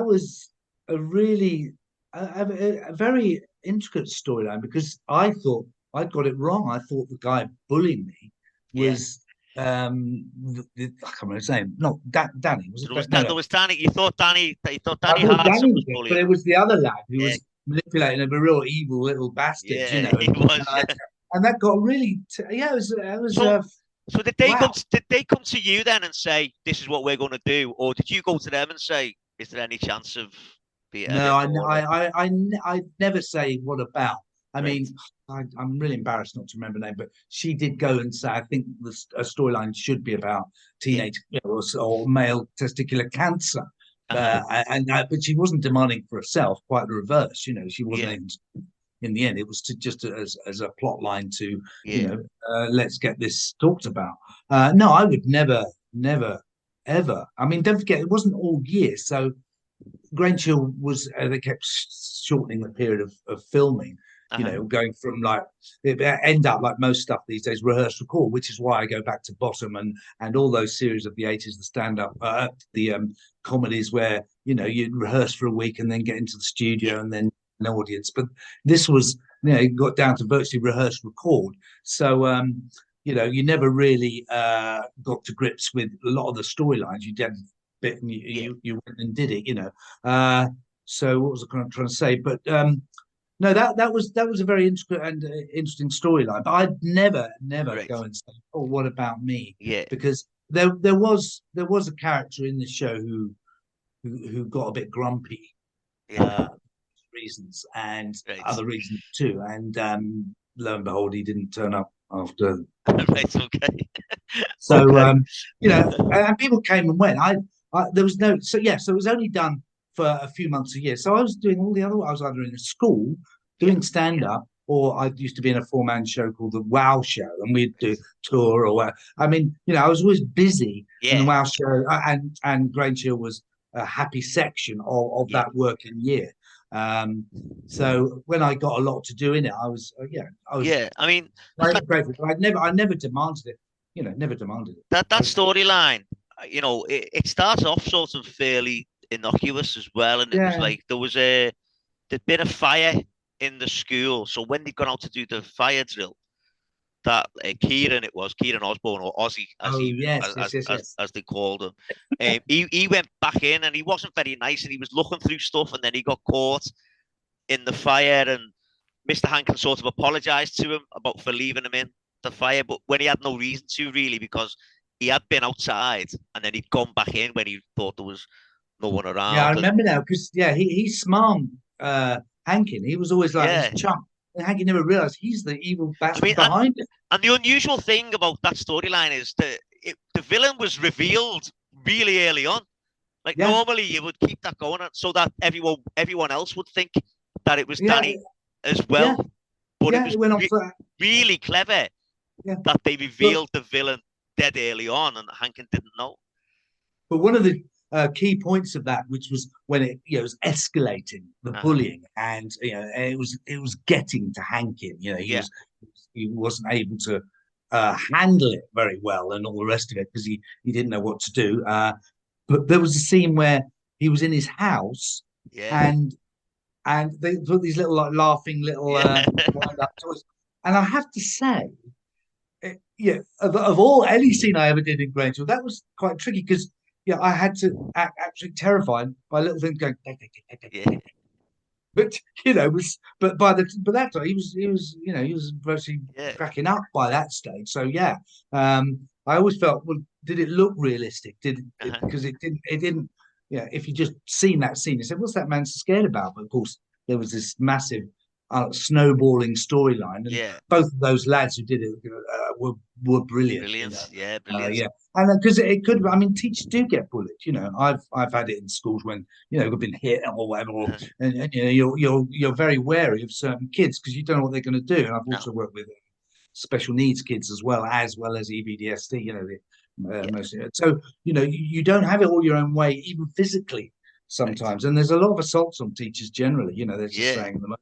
was a really a very intricate storyline, because I thought I'd got it wrong. I thought the guy bullying me was I can't remember his name. No, Danny. Was it? There was Danny. You thought Danny. I thought Danny was it, but it was the other lad who was manipulating him, a real evil little bastard. He was. And that got really. It was. So did they come to you then and say, "This is what we're going to do," or did you go to them and say, "Is there any chance of being?" No, I never say what about. I mean, I'm really embarrassed not to remember the name, but she did go and say, I think a storyline should be about teenage or male testicular cancer. But she wasn't demanding for herself, quite the reverse. She wasn't in the end. It was just as a plot line to, let's get this talked about. No, I would never, ever. I mean, don't forget, it wasn't all year. So Grange Hill was, they kept shortening the period of filming. Going from it end up like most stuff these days, rehearse record, which is why I go back to Bottom and all those series of the 80s, the stand-up, the comedies where, you'd rehearse for a week and then get into the studio and then an audience. But this was, it got down to virtually rehearse record. So, you never really got to grips with a lot of the storylines. You did a bit and you went and did it, So what was I trying to say? But no, that was a very interesting storyline. But I'd never go and say, "Oh, what about me?" Yeah, because there was a character in the show who got a bit grumpy, reasons and other reasons too. And lo and behold, he didn't turn up after. Right, okay. So and people came and went. There was no. So it was only done for a few months a year. So I was doing all the other. I was either in a school doing stand-up, or I used to be in a four-man show called the Wow Show, and we'd do tour or. I mean, I was always busy in the Wow Show, and Grange Hill was a happy section of that working year. So when I got a lot to do in it, I was I mean, grateful, but I never demanded it. Never demanded it. that storyline, it starts off sort of fairly innocuous as well, and it was like there'd been a fire in the school, so when they'd gone out to do the fire drill, that Kieran Osborne, or Ozzy, as they called him, he went back in, and he wasn't very nice, and he was looking through stuff, and then he got caught in the fire, and Mr Hankin sort of apologized to him for leaving him in the fire, but when he had no reason to, really, because he had been outside and then he'd gone back in when he thought there was no one around. Yeah, I remember now, because he's smart, Hankin. He was always like his chum. And Hankin never realised he's the evil bastard behind it. And the unusual thing about that storyline is the villain was revealed really early on. Like normally you would keep that going so that everyone else would think that it was Danny as well. Yeah. But it was really clever that they revealed the villain dead early on, and Hankin didn't know. But one of the key points of that, which was when it was escalating the bullying, and it was getting to Hankin. He wasn't able to handle it very well, and all the rest of it, because he didn't know what to do. But there was a scene where he was in his house, and they put these little laughing little wind-up toys, and I have to say, of all any scene I ever did in Grangeville, that was quite tricky, because I had to act actually terrified by little things going. But but that time he was virtually cracking up by that stage. So I always felt, well, did it look realistic? Because it didn't. If you just seen that scene, you said, what's that man scared about? But of course, there was this massive snowballing storyline, and both of those lads who did it were brilliant. Brilliant. And because it could, I mean, teachers do get bullied. I've had it in schools when you've been hit or whatever, and you're very wary of certain kids because you don't know what they're going to do. And I've also worked with special needs kids as well as EBDSD. So you don't have it all your own way, even physically sometimes. And there's a lot of assaults on teachers generally. There's just saying them.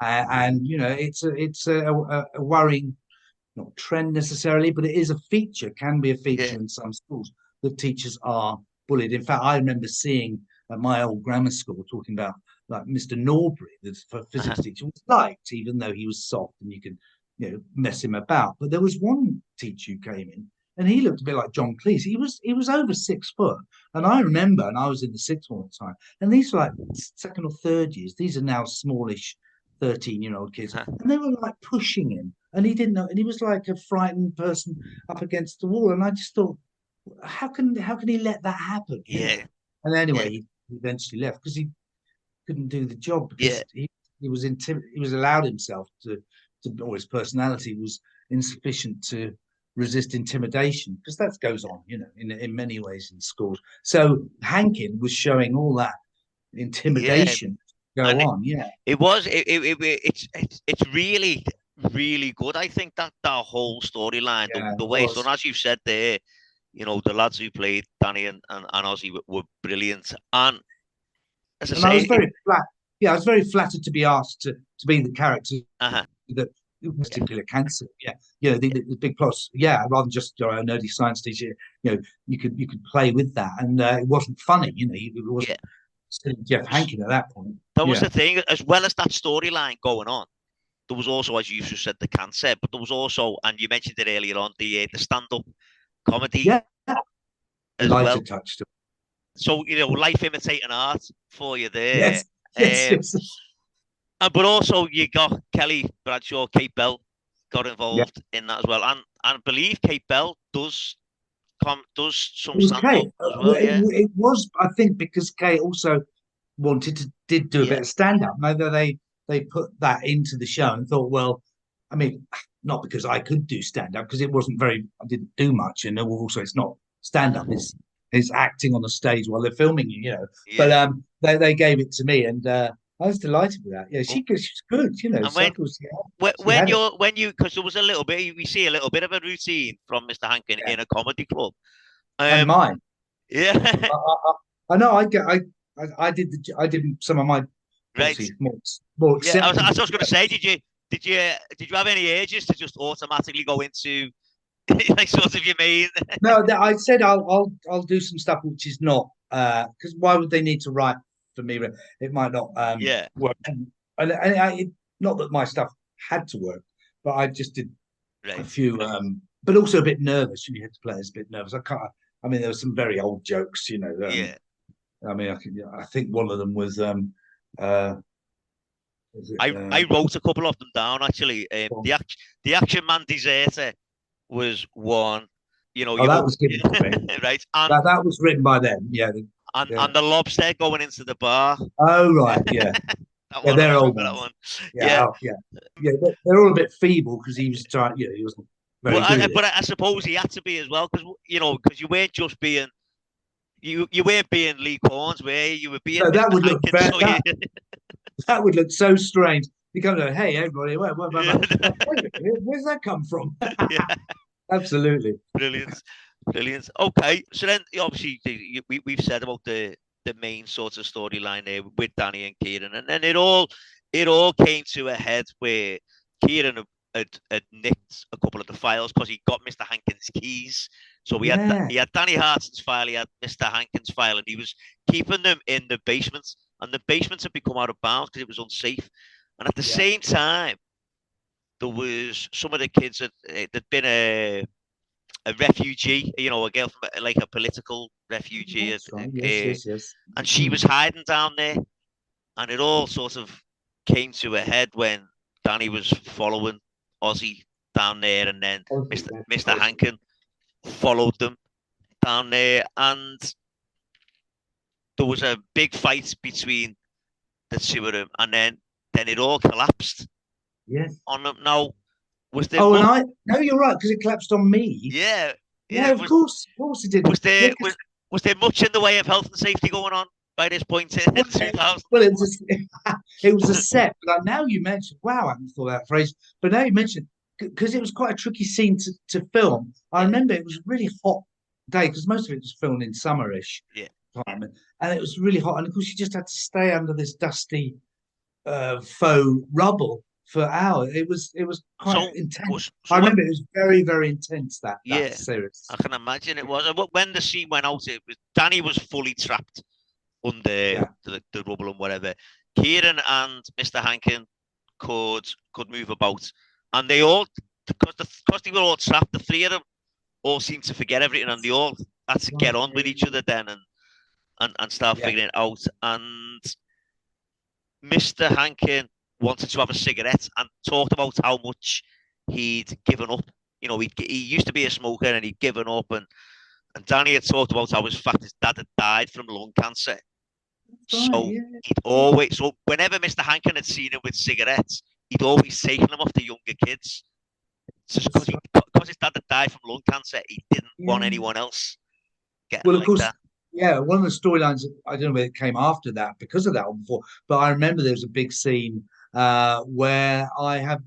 And it's a worrying, not trend necessarily, but it is a feature, can be a feature in some schools, that teachers are bullied. In fact, I remember seeing at my old grammar school talking about like Mr Norbury, the physics teacher, was liked, even though he was soft and you could mess him about. But there was one teacher who came in, and he looked a bit like John Cleese. He was over 6 foot, and I remember, and I was in the sixth one at the time, and these were like second or third years. These are now smallish 13-year-old kids, and they were like pushing him, and he didn't know, and he was like a frightened person up against the wall. And I just thought, how can he let that happen? And anyway, he eventually left because he couldn't do the job, because he was allowed himself to, or his personality was insufficient to resist intimidation, because that goes on, in many ways in schools. So Hankin was showing all that intimidation on. It's really, really good. I think that whole storyline, the way it's done, as you said there, the lads who played Danny and Ozzy were brilliant. And as I say, I was very I was very flattered to be asked to be the character that particular cancer. The big plots. Rather than just your nerdy science teacher, you could play with that, and it wasn't funny. It wasn't Jeff Hankin at that point. That was the thing. As well as that storyline going on, there was also, as you just said, the cancer, but there was also, and you mentioned it earlier on, the stand-up comedy as well. Touched. So life imitating art for you there. Yes. But also you got Kelly Bradshaw, Kate Bell got involved in that as well, and I believe Kate Bell does some stand-up as well. It was, I think, because Kate also did do a bit of stand-up. Maybe they put that into the show and thought, well, I mean, not because I could do stand-up, because it wasn't I didn't do much, and also it's not stand-up, it's acting on the stage while they're filming you, But they gave it to me, and I was delighted with that. She's good, And when you because there was a little bit, we see a little bit of a routine from Mr Hankin in a comedy club. And mine. Yeah. I know. I did some of my Right. obviously more Yeah, acceptable. I was going to say, did you have any urges to just automatically go into like sort of your main? No, I said I'll do some stuff which is not because why would they need to write for me? It might not Yeah, work. Not that my stuff had to work, but I just did a right. few. But also a bit nervous. You had to play as a bit nervous. I can't. I mean, there were some very old jokes. Yeah, I mean, I think one of them was uh, I wrote a couple of them down actually. The Action Man Deserter was one. You know, oh, that was given to me. right, That was written by them. Yeah, yeah. and the lobster going into the bar. Oh right, yeah. That Yeah, one, I they're old remember that ones. one. Yeah, Yeah, yeah, yeah. They're all a bit feeble because he was trying. He wasn't very good at it. but I suppose he had to be as well because because you weren't just being you weren't being Lee Corns, were you? You were being No, that Mr would look Hankin. bad. So That would look so strange. You come to, hey everybody, yeah. wait a minute, where's that come from? Yeah. Absolutely. Brilliant, brilliant. Okay, so then obviously we've said about the main sort of storyline there with Danny and Kieran, and then it all came to a head where Kieran had nicked a couple of the files because he got Mr. Hankin's keys. So Yeah, he had Danny Hartson's file, he had Mr. Hankin's file, and he was keeping them in the basement. And the basement had become out of bounds because it was unsafe. And at the yeah. same time, there was some of the kids that'd been a refugee, a girl from like a political refugee, That's right. Yes, yes, yes. and she was hiding down there, and it all sort of came to a head when Danny was following Ozzy down there, and then Mr. Hankin followed them down there, and there was a big fight between the two of them, and then it all collapsed Yes. on them. Now, was there Oh, and much? no, you're right because it collapsed on me. Yeah, Yeah, yeah. of course it did. Was Yeah, there was there much in the way of health and safety going on by this point in well, 2000? well, it was a set. But now you mentioned, wow, I hadn't thought of that phrase. But now you mentioned because it was quite a tricky scene to film. I Yeah, remember it was a really hot day because most of it was filmed in summerish yeah. time, and it was really hot. And of course, you just had to stay under this dusty faux rubble for hours. It was quite So intense. so I what? remember it was very very intense that Yeah, series. I can imagine it was. And when the scene went out, it was Danny was fully trapped under Yeah, the rubble and whatever. Kieran and Mr. Hankin could move about, and they all because they were all trapped. The three of them all seemed to forget everything, and they all had to get on with each other then and start yeah. figuring it out. And Mr. Hankin wanted to have a cigarette and talked about how much he'd given up. He used to be a smoker and he'd given up, and Danny had talked about how his dad had died from lung cancer. Right, So yeah. so whenever Mr. Hankin had seen him with cigarettes, he'd always taken them off the younger kids. Just because his dad had died from lung cancer, he didn't want Yeah. anyone else getting Well, of like course, that. yeah. One of the storylines, I don't know whether it came after that because of that or before, but I remember there was a big scene where I have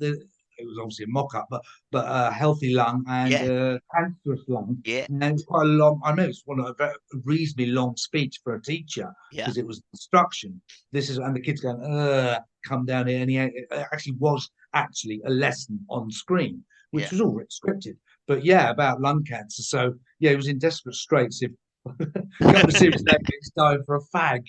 it was obviously a mock-up, but a healthy lung and Yeah, a cancerous lung. yeah, And it was quite a long, I remember it was one of a reasonably long speech for a teacher yeah, because it was instruction. And the kids going, come down here. And it actually was actually a lesson on screen, which yeah, was all scripted. But yeah, about lung cancer. So yeah, he was in desperate straits if a couple of series later he's dying for a fag.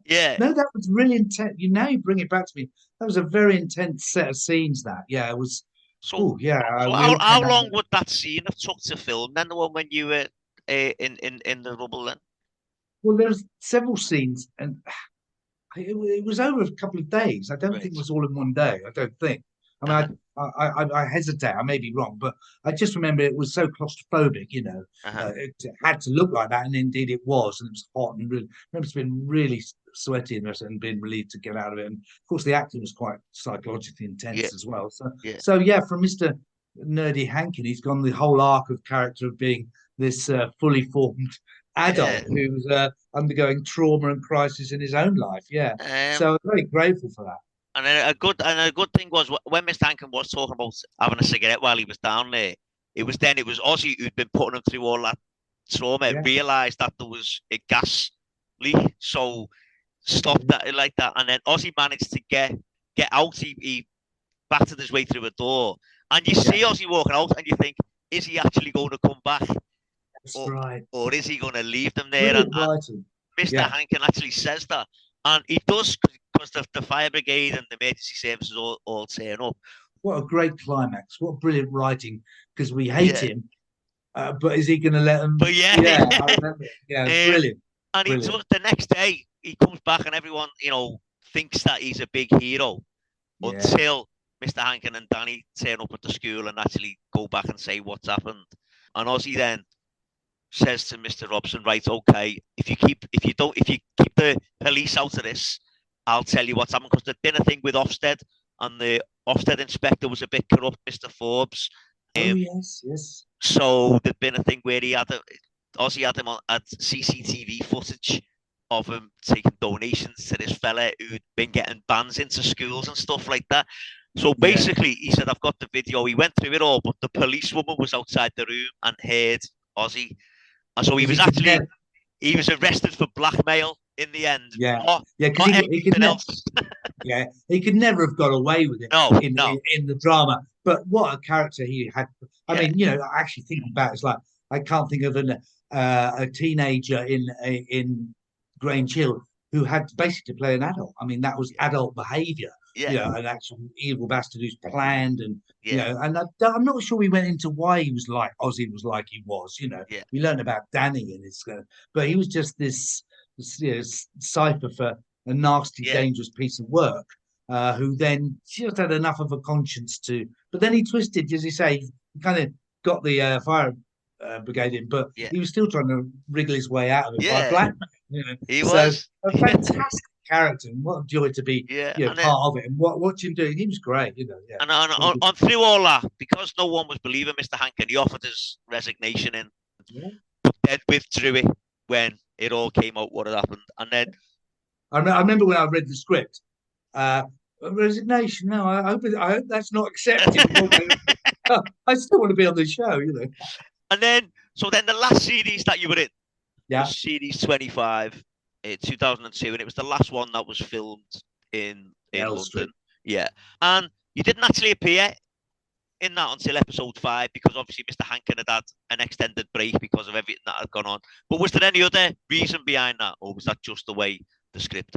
yeah. No, that was really intense. Now you bring it back to me. That was a very intense set of scenes. That yeah, it was. So, Oh yeah, so we all how came out. long would that scene have took to film? Then the one when you were in the rubble. Then Well, there's several scenes, and it was over a couple of days. I don't think it right. was all in one day. I don't think. I Uh-huh, mean, I hesitate. I may be wrong, but I just remember it was so claustrophobic. uh-huh. It had to look like that, and indeed it was. And it was hot and really. I remember it's been really sweaty and being relieved to get out of it. And of course, the acting was quite psychologically Yeah, intense as well. yeah, So yeah, from Mr. Nerdy Hankin, he's gone the whole arc of character of being this fully formed yeah. adult who's undergoing trauma and crisis in his own life. Yeah. Um, So I'm very grateful for that. and a good thing was when Mr. Hankin was talking about having a cigarette while he was down there. It was Ozzy who'd been putting him through all that trauma. Yeah. Realised that there was a gas leak, so stop that like that. And then Ozzy managed to get out. He battered his way through a door, and you see Ozzy walking out, and you think, is he actually going to come back? That's right. Or is he going to leave them there? Brilliant And writing. Mr. Hankin actually says that, and he does, because the fire brigade and the emergency services all turn up. What a great climax! What brilliant writing, because we hate him, but is he going to let them? But I remember. Yeah, brilliant. And he does, the next day he comes back, and everyone thinks that he's a big hero until Mr. Hankin and Danny turn up at the school and actually go back and say what's happened. And Ozzy then says to Mr. Robson, right, okay, if you keep the police out of this, I'll tell you what's happened, because there'd been a thing with Ofsted, and the Ofsted inspector was a bit corrupt, Mr. Forbes. Yes. So there'd been a thing where Ozzy had him at CCTV footage of him taking donations to this fella who'd been getting bans into schools and stuff like that. So basically, he said, I've got the video. He went through it all, but the policewoman was outside the room and heard Ozzy. And so he was arrested for blackmail in the end. He could never have got away with it in the drama. But what a character he had. I mean, actually thinking back, it's like, I can't think of a teenager in Grange Hill who had basically to play an adult. I mean, that was adult behaviour. An actual evil bastard who's planned, and and I'm not sure we went into why he was like Ozzy was like he was. We learned about Danny and his, but he was just this cipher for a nasty, dangerous piece of work, who then just had enough of a conscience to. But then he twisted, as you say, he kind of got the fire brigade in, but he was still trying to wriggle his way out of it by blackmail. He was a fantastic character, and what a joy to be part of it, and watch him doing. He was great, And on through all that, because no one was believing Mr. Hankin, he offered his resignation in, but then withdrew it when it all came out what had happened. And then I remember when I read the script, resignation. No, I hope that's not accepted. I still want to be on the show, And then the last series that you were in, was series 25. 2002, and it was the last one that was filmed in London. And you didn't actually appear in that until episode 5, because obviously Mr. Hankin had an extended break because of everything that had gone on. But was there any other reason behind that, or was that just the way the script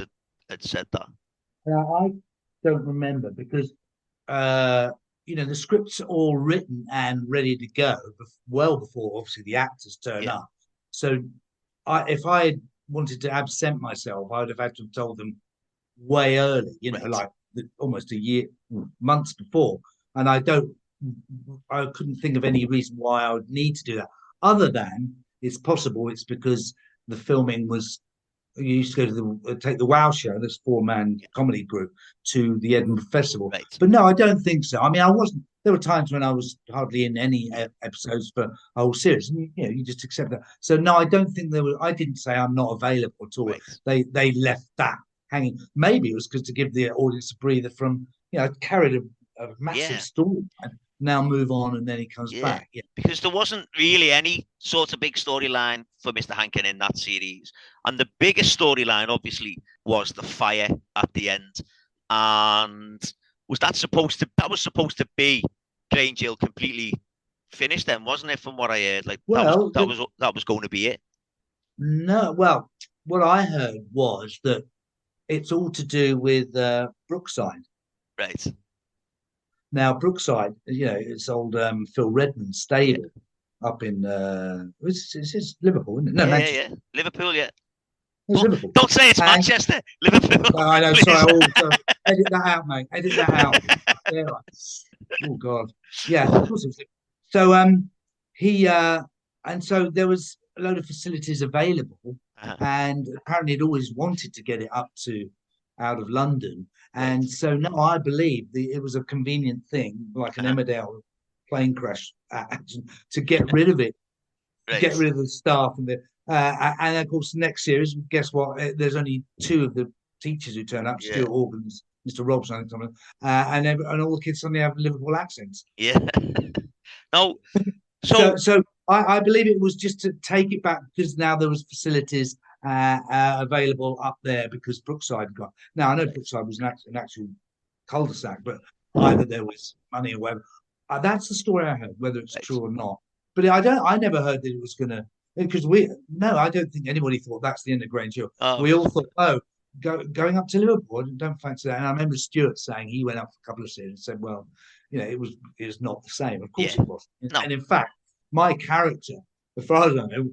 had said that? I don't remember, because the scripts are all written and ready to go well before obviously the actors turn up. So if I had wanted to absent myself, I would have had to have told them way early, like almost a year, months before. And I couldn't think of any reason why I would need to do that, other than it's possible it's because the filming was. You used to go to take the Wow Show, this 4-man comedy group, to the Edinburgh Festival. But no, I don't think so. I mean, I wasn't. There were times when I was hardly in any episodes for a whole series, and you just accept that. So no, I don't think there was. I didn't say I'm not available at all. They left that hanging. Maybe it was because to give the audience a breather from carried a massive story. Now move on, and then he comes back. Because there wasn't really any sort of big storyline for Mr. Hankin in that series, and the biggest storyline obviously was the fire at the end. And was that supposed to be Grange Hill completely finished then, wasn't it? From what I heard, that was going to be it. No, well, what I heard was that it's all to do with Brookside. Right. Now, Brookside, it's old Phil Redmond's stable up in it's Liverpool, isn't it? No, Manchester. Liverpool, Liverpool. Don't say it's Manchester, Liverpool. No, I know. Sorry, edit that out, mate. Edit that out. Oh God, yeah. Of course it was. So and so there was a load of facilities available, and apparently he'd always wanted to get it up to out of London. And so now I believe it was a convenient thing, like an Emmerdale plane crash action, to get rid of it, get rid of the staff and and of course next series, guess what? There's only 2 of the teachers who turn up, Stuart Organs, Mr. Robson, and all the kids suddenly have Liverpool accents. Yeah. No. So I believe it was just to take it back, because now there was facilities available up there because Brookside got. Now I know Brookside was an actual cul-de-sac, but either there was money or whatever. That's the story I heard, whether it's true or not. But I never heard that it was going to, because I don't think anybody thought that's the end of Grange Hill. We all thought, going up to Liverpool, I don't fancy that. And I remember Stuart saying he went up for a couple of series and said, well, it was not the same. Of course it was. No. And in fact, my character, as far as I know,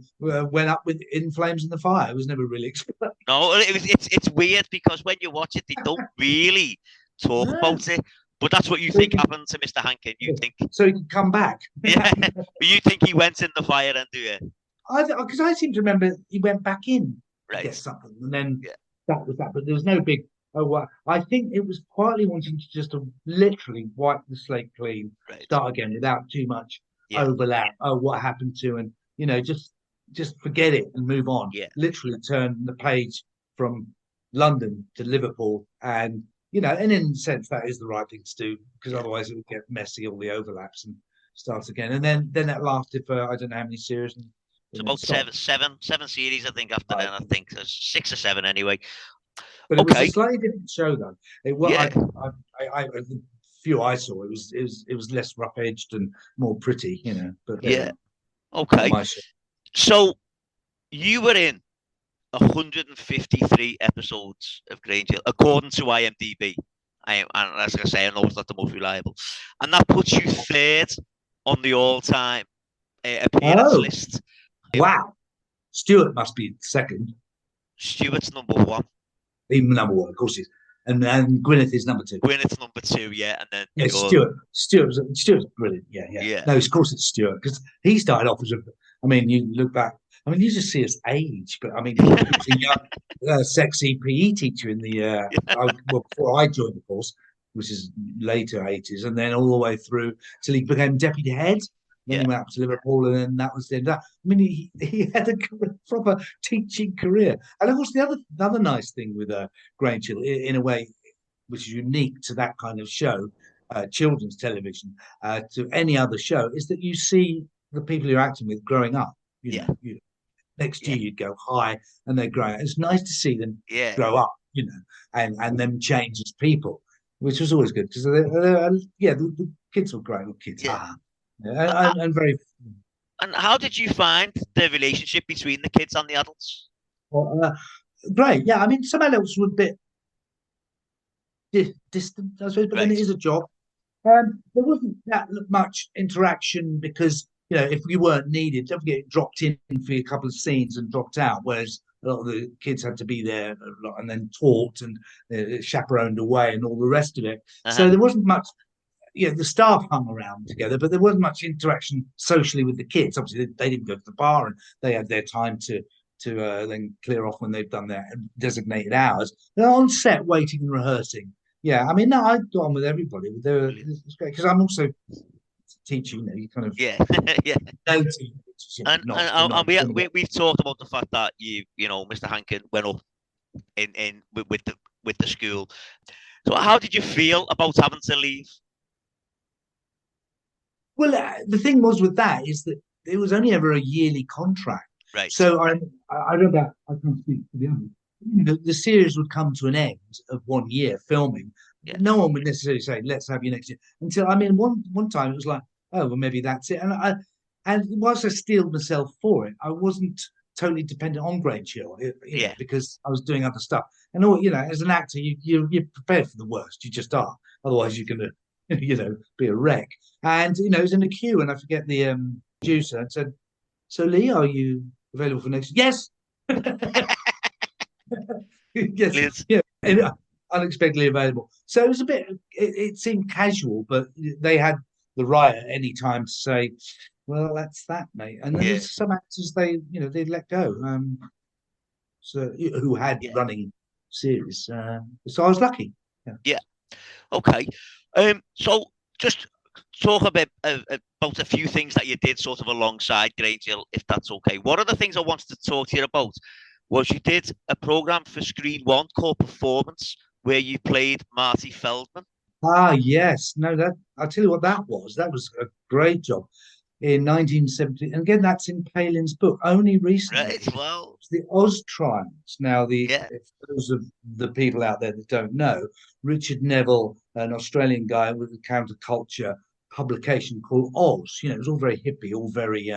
went up with In Flames in the Fire. It was never really explained. No, it's weird because when you watch it, they don't really talk about it. But that's what you think happened to Mr Hankin. You think so he can come back. Yeah, you think he went in the fire and do it? Because I seem to remember he went back in to get something, and then that was that. But there was no big. I think it was quietly wanting to just literally wipe the slate clean, start again without too much overlap. What happened to, and just forget it and move on. Yeah, literally turn the page from London to Liverpool, and and in a sense that is the right thing to do, because otherwise it would get messy, all the overlaps, and start again. And then that lasted for I don't know how many series. It's about seven series, I think. After then, I think there's 6 or 7 anyway. But it was a slightly different show, though. The few I saw, it was less rough edged and more pretty, But okay. So you were in 153 episodes of Grange Hill, according to IMDb. And as I say, I know it's not the most reliable, and that puts you 3rd on the all-time appearance list. Wow, Stuart must be 2nd. Stuart's number 1. Even number 1, of course, he is. And Gwyneth is number 2. Gwyneth's number 2, and then Stuart's brilliant. Yeah. No, of course it's Stuart, because he started off as you look back. You just see his age, but he was a young, sexy PE teacher in the before I joined the course, which is later 80s, and then all the way through till he became deputy head. Then he went up to Liverpool, and then that was the end of that. He had a proper teaching career. And of course, the other nice thing with Grange Hill, in a way, which is unique to that kind of show, children's television, to any other show, is that you see the people you're acting with growing up. Next year you'd go hi, and they're growing up. It's nice to see them grow up, and them change as people, which was always good, because the kids were great. Kids, and very. And how did you find the relationship between the kids and the adults? Well, great, yeah. Some adults were a bit distant, I suppose, but then it is a job. There wasn't that much interaction because, if you weren't needed, don't forget, dropped in for a couple of scenes and dropped out, whereas a lot of the kids had to be there a lot and then taught and chaperoned away and all the rest of it. So there wasn't much. The staff hung around together, but there wasn't much interaction socially with the kids. Obviously, they didn't go to the bar, and they had their time to then clear off when they've done their designated hours. They're on set waiting and rehearsing. Yeah, I got on with everybody. It's great because I'm also teaching. You kind of no teachers, and we've talked about the fact that Mr Hankin went up in with the school. So how did you feel about having to leave? Well, the thing was with that is that it was only ever a yearly contract. Right. So I read that. I can't speak to the others. The series would come to an end of 1 year filming. Yeah. No one would necessarily say, "Let's have you next year." Until one time it was like, "Oh, well, maybe that's it." And whilst I steeled myself for it, I wasn't totally dependent on Grange Hill, because I was doing other stuff. And as an actor, you're prepared for the worst. You just are. Otherwise, you're going to, be a wreck. And it was in the queue, and I forget the producer and said, "So Lee, are you available for next?" Yes. Yes. Yeah. Unexpectedly available. So it was a bit. It seemed casual, but they had the right at any time to say, "Well, that's that, mate." And then there's some actors they'd let go. Who had running series. So I was lucky. Yeah. Okay. So just talk a bit about a few things that you did sort of alongside Grange Hill, if that's okay. One of the things I wanted to talk to you about was you did a program for Screen One called Performance, where you played Marty Feldman. Yes. No, I'll tell you what that was. That was a great job. in 1970. And again, that's in Palin's book. Only recently, Right. Well. it's the Oz trials. Now, Yeah. for those of the people out there that don't know, Richard Neville, an Australian guy with a counterculture publication called Oz. It was all very hippie, all very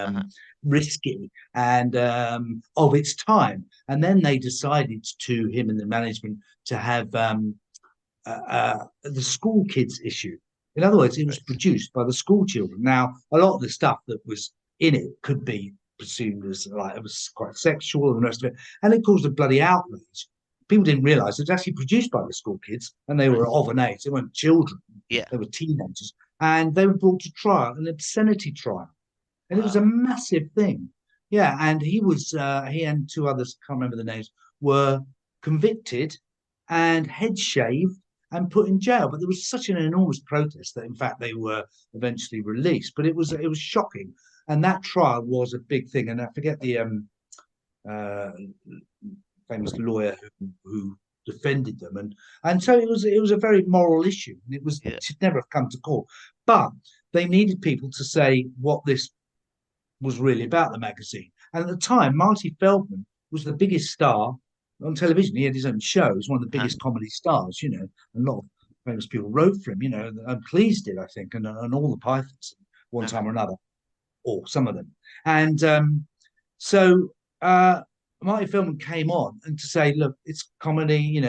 risky and of its time. And then they decided to, him and the management, to have the school kids issue. In other words, it was produced by the school children. Now, a lot of the stuff that was in it could be presumed as like it was quite sexual and the rest of it, and it caused a bloody outrage. People didn't realise it was actually produced by the school kids, and they were of an age. They weren't children; they were teenagers, and they were brought to trial, an obscenity trial, and it was a massive thing. Yeah, and he and two others, can't remember the names, were convicted and head shaved and put in jail. But there was such an enormous protest that, in fact, they were eventually released. But it was shocking, and that trial was a big thing. And I forget the famous lawyer who defended them, and so it was a very moral issue. And it should never have come to court. But they needed people to say what this was really about, the magazine. And at the time, Marty Feldman was the biggest star on television. He had his own show. He was one of the biggest comedy stars, A lot of famous people wrote for him, and Cleese did, I think, and all the Pythons one time or another, or some of them. And so Marty Feldman came on and to say, look, it's comedy, you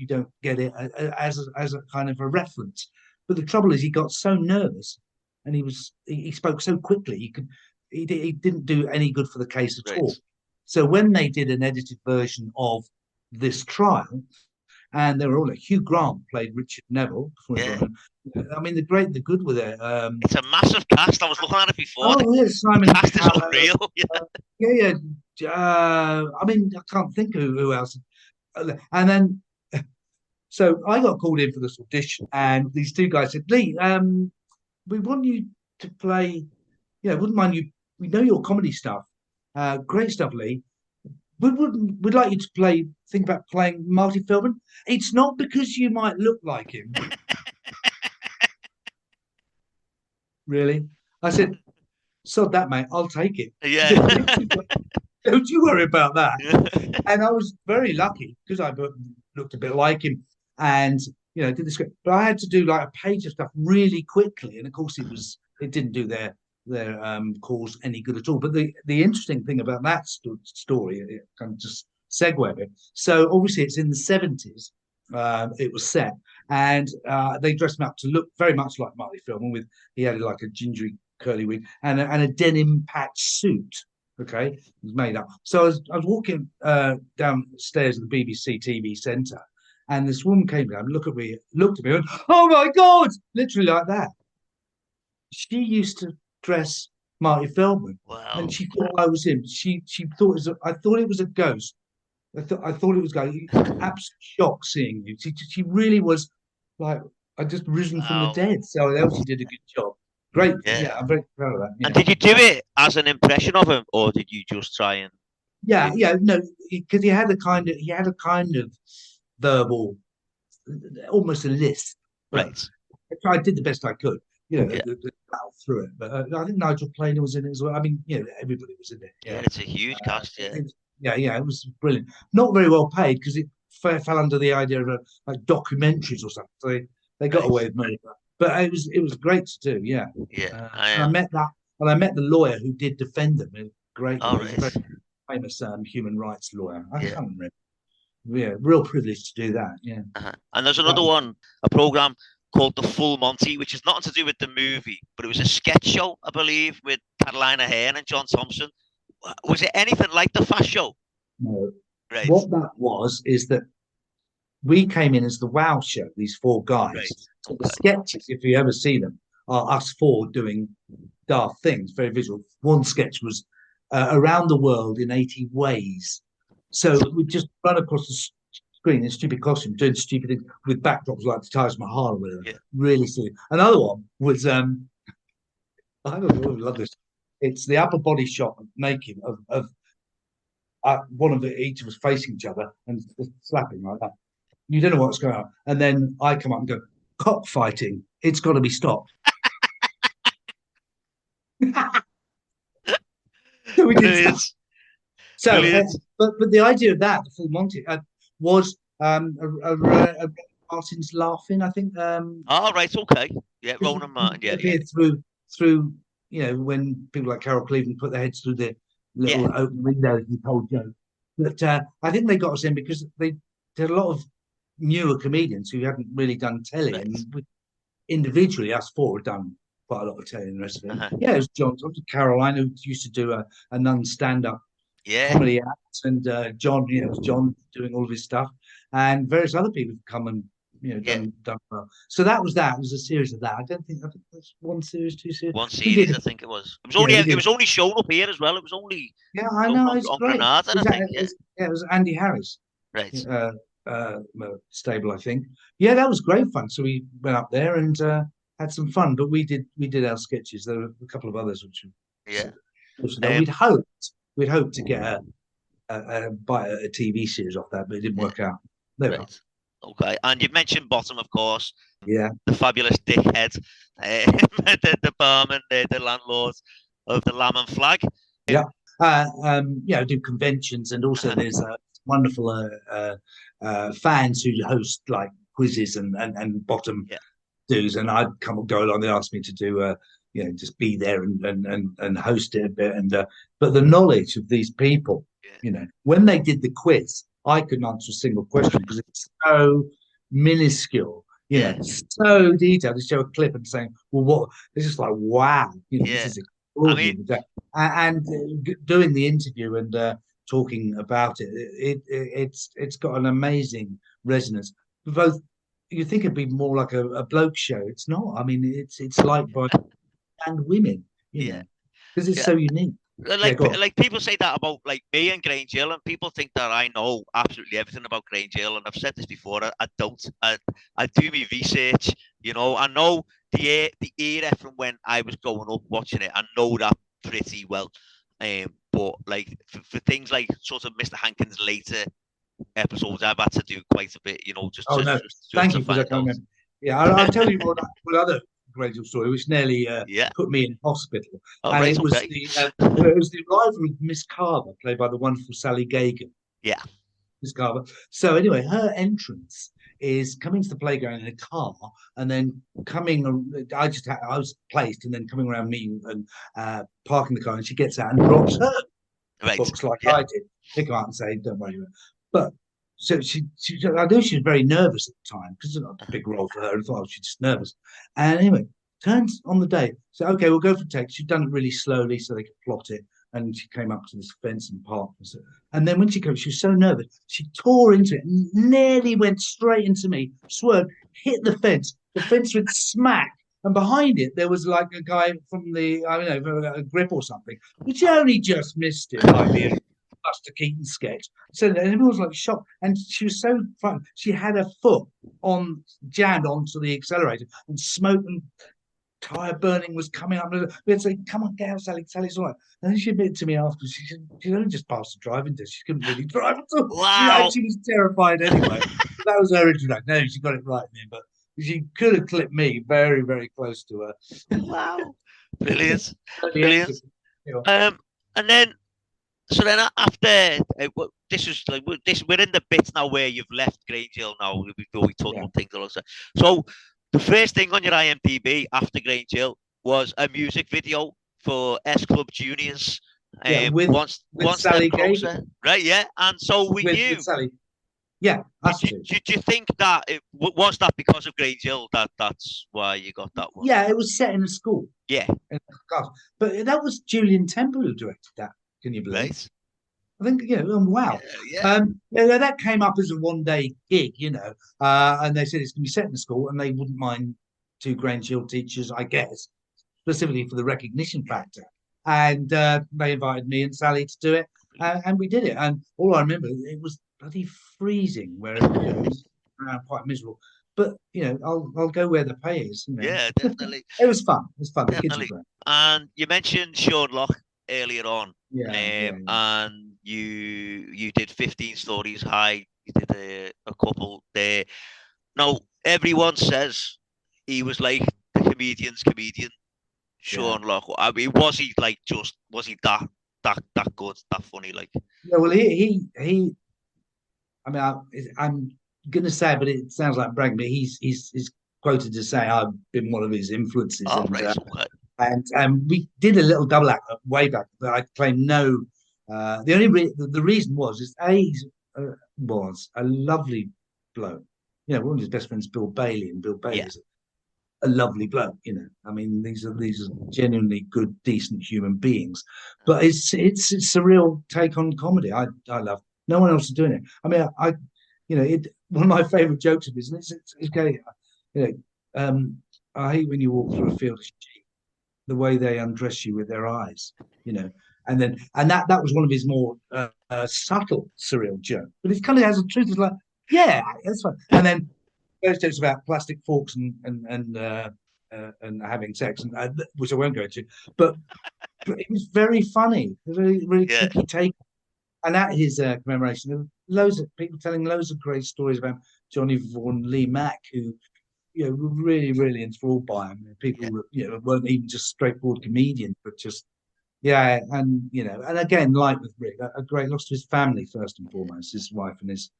don't get it as a kind of a reference. But the trouble is he got so nervous and he spoke so quickly, he didn't do any good for the case at all. So when they did an edited version of this trial, and they were all Hugh Grant played Richard Neville. I mean, the good were there. It's a massive cast. I was looking at it before. Oh, yes, Simon. The cast is unreal. I mean, I can't think of who else. And then, so I got called in for this audition, and these two guys said, Lee, we want you to play. Wouldn't mind you. We know your comedy stuff. Great stuff, Lee. We'd like you to think about playing Marty Feldman. It's not because you might look like him. Really? I said, sod that, mate. I'll take it. Yeah. Don't you worry about that. And I was very lucky because I looked a bit like him and, did the script. But I had to do like a page of stuff really quickly. And of course it didn't do their cause any good at all. But the interesting thing about that story, it kind of just segue a bit. So obviously it's in the 70s. It was set, and they dressed him up to look very much like Marty Feldman. He had like a gingery curly wig and a denim patch suit. Okay, it was made up. So I was walking downstairs at the BBC TV centre, and this woman came down, looked at me, and went, "Oh my God!" Literally like that. She used to dress Marty Feldman, and she thought I was him. She thought I thought it was a ghost. I thought it was going. Absolute shock seeing you. She really was like I just risen from the dead. So she did a good job. Great. Yeah, I'm very proud of that. Yeah. And did you do it as an impression of him, or did you just try and? No, because he had a kind of verbal, almost a list. Right. I did the best I could. Battle through it. But I think Nigel Planer was in it as well. I mean, everybody was in it. Yeah, it's a huge cast. Yeah, it was brilliant. Not very well paid because it fell under the idea of like documentaries or something. So they got away with money, but it was great to do. Yeah. And I met the lawyer who did defend them. Great, very famous human rights lawyer. I can't remember. Yeah, real privilege to do that. Yeah. And there's another one, a program called The Full Monty, which is nothing to do with the movie, but it was a sketch show, I believe, with Catalina Hearn and John Thompson. Was it anything like the Fast Show? No. Right. What that was is that we came in as the Wow Show, these four guys. Right. So the sketches, if you ever see them, are us four doing daft things, very visual. One sketch was around the world in 80 ways. So we just run across the screen in stupid costume, doing stupid things with backdrops like the Taj Mahal or whatever. Yeah. Really silly. Another one was I love this. It's the upper body shot of naked of one of each of us facing each other and slapping like that. You don't know what's going on, and then I come up and go, "Cockfighting. It's got to be stopped." So we did Brilliant. stuff. So, Brilliant. but the idea of that, the full Monty, was Martin's laughing. I think. All right. Okay. Yeah. Ronan Martin. Yeah. Yeah. Appeared through when people like Carol Cleveland put their heads through the little Yeah. open windows and told jokes. But I think they got us in because they did a lot of newer comedians who hadn't really done telly, Right. and individually, us four had done quite a lot of telly and the rest of it. Uh-huh. Yeah, it was John, Caroline, who used to do a nun stand-up Yeah. comedy act, and John, it was John doing all of his stuff, and various other people have come and done well. So that was that. It was a series of that. I think that's one series, two series. One series, I think it was. It was only. It was only shown up here as well. It was only. Yeah, I know. It's on great. Granada, I think. It was Andy Harris. Right. Stable, I think. Yeah, that was great fun. So we went up there and had some fun. But we did our sketches. There were a couple of others which we'd hoped to get a TV series off that, but it didn't work out. Right. Okay, and you mentioned Bottom, of course. Yeah. The fabulous dickhead, the barman, the landlord of the Lamb and Flag. Yeah. Do conventions, and also there's wonderful fans who host like quizzes and Bottom dues, and I'd come and go along. They asked me to do just be there and host it a bit, and but the knowledge of these people, when they did the quiz, I couldn't answer a single question because it's so minuscule, so detailed. They show a clip and saying, "Well, what?" It's just like, wow, this is extraordinary. And doing the interview and talking about it's got an amazing resonance. Both, you think it'd be more like a bloke show. It's not. I mean, it's liked by and women, because it's so unique. Like people say that about like me and Grange Hill, and people think that I know absolutely everything about Grange Hill, and I've said this before. I don't. I do my research. I know the era from when I was growing up watching it. I know that pretty well. But like for things like sort of Mr Hankin's later episodes, I've had to do quite a bit. Thank you for that comment. Yeah, I'll tell you one other great story, which nearly put me in hospital. It was the arrival of Miss Carver, played by the wonderful Sally Gagan. Yeah. Miss Carver. So anyway, her entrance is coming to the playground in a car, and then I was placed, and then coming around me and parking the car, and she gets out and drops her books like I did. Pick them up and say, "Don't worry about it." But so I knew she was very nervous at the time because it's not a big role for her. I thought she's just nervous. And anyway, turns on the day. So, okay, we'll go for take. She'd done it really slowly so they could plot it. And she came up to this fence and parked. And then when she came, she was so nervous. She tore into it and nearly went straight into me, swerved, hit the fence. The fence went smack. And behind it, there was like a guy from a grip or something, which only just missed it, like the Buster Keaton sketch. So everyone was like shocked, and she was so frightened. She had her foot jammed onto the accelerator, and smoke and tire burning was coming up. We had to say, "Come on, get out, Sally. Sally's all right." And then she admitted to me after she'd only just passed the driving test. She couldn't really drive at all. Wow. She was terrified anyway. That was her introduction. No, she got it right then, but she could have clipped me very, very close to her. Wow. Brilliant. Brilliant. And then so then after this is like we're in the bit now where you've left Grange Hill now. We talked about things also. So the first thing on your IMDb after Grange Hill was a music video for S Club Juniors. With Sally Gagan. Right, yeah. And so with Sally. Yeah, do you think that was that because of Grange Hill that's why you got that one? Yeah, it was set in a school. Yeah. But that was Julian Temple who directed that. Can you believe? Right. I think wow. That came up as a one-day gig, and they said it's going to be set in the school, and they wouldn't mind 2 Grange Hill teachers, I guess, specifically for the recognition factor. And they invited me and Sally to do it, and we did it. And all I remember, it was bloody freezing, where it was around quite miserable. But I'll go where the pay is. Yeah, definitely. It was fun. It was fun. Definitely. The kids were great. And you mentioned Sean Lock earlier on. And you did 15 Stories High. You did a couple there. Now everyone says he was like the comedian's comedian, Sean Lock. I mean, was he that that good, that funny, like. Yeah, well, he. I mean, I'm gonna say, but it sounds like bragging. But he's quoted to say I've been one of his influences, Oh, right, okay. and we did a little double act way back. But I claim no. The only the reason was is was a lovely bloke. You know, one of his best friends, Bill Bailey, and Bill Bailey Yeah. is a lovely bloke. You know, I mean, these are genuinely good, decent human beings. But it's a real take on comedy. I love. No one else is doing it. I mean, you know, one of my favourite jokes of his, and it's okay. You know, I hate when you walk through a field of sheep, the way they undress you with their eyes. You know, and that was one of his more subtle surreal jokes. But it kind of has a truth. It's like, yeah, that's fine. And then those jokes about plastic forks and having sex, and which I won't go into, but it was very funny, a very Yeah. cheeky take. And at his commemoration, there were loads of people telling loads of great stories about Johnny Vaughan, Lee Mack, who were really, really enthralled by him. People weren't even just straightforward comedians, but just and and again, like with Rick, a great loss to his family first and foremost, his wife and his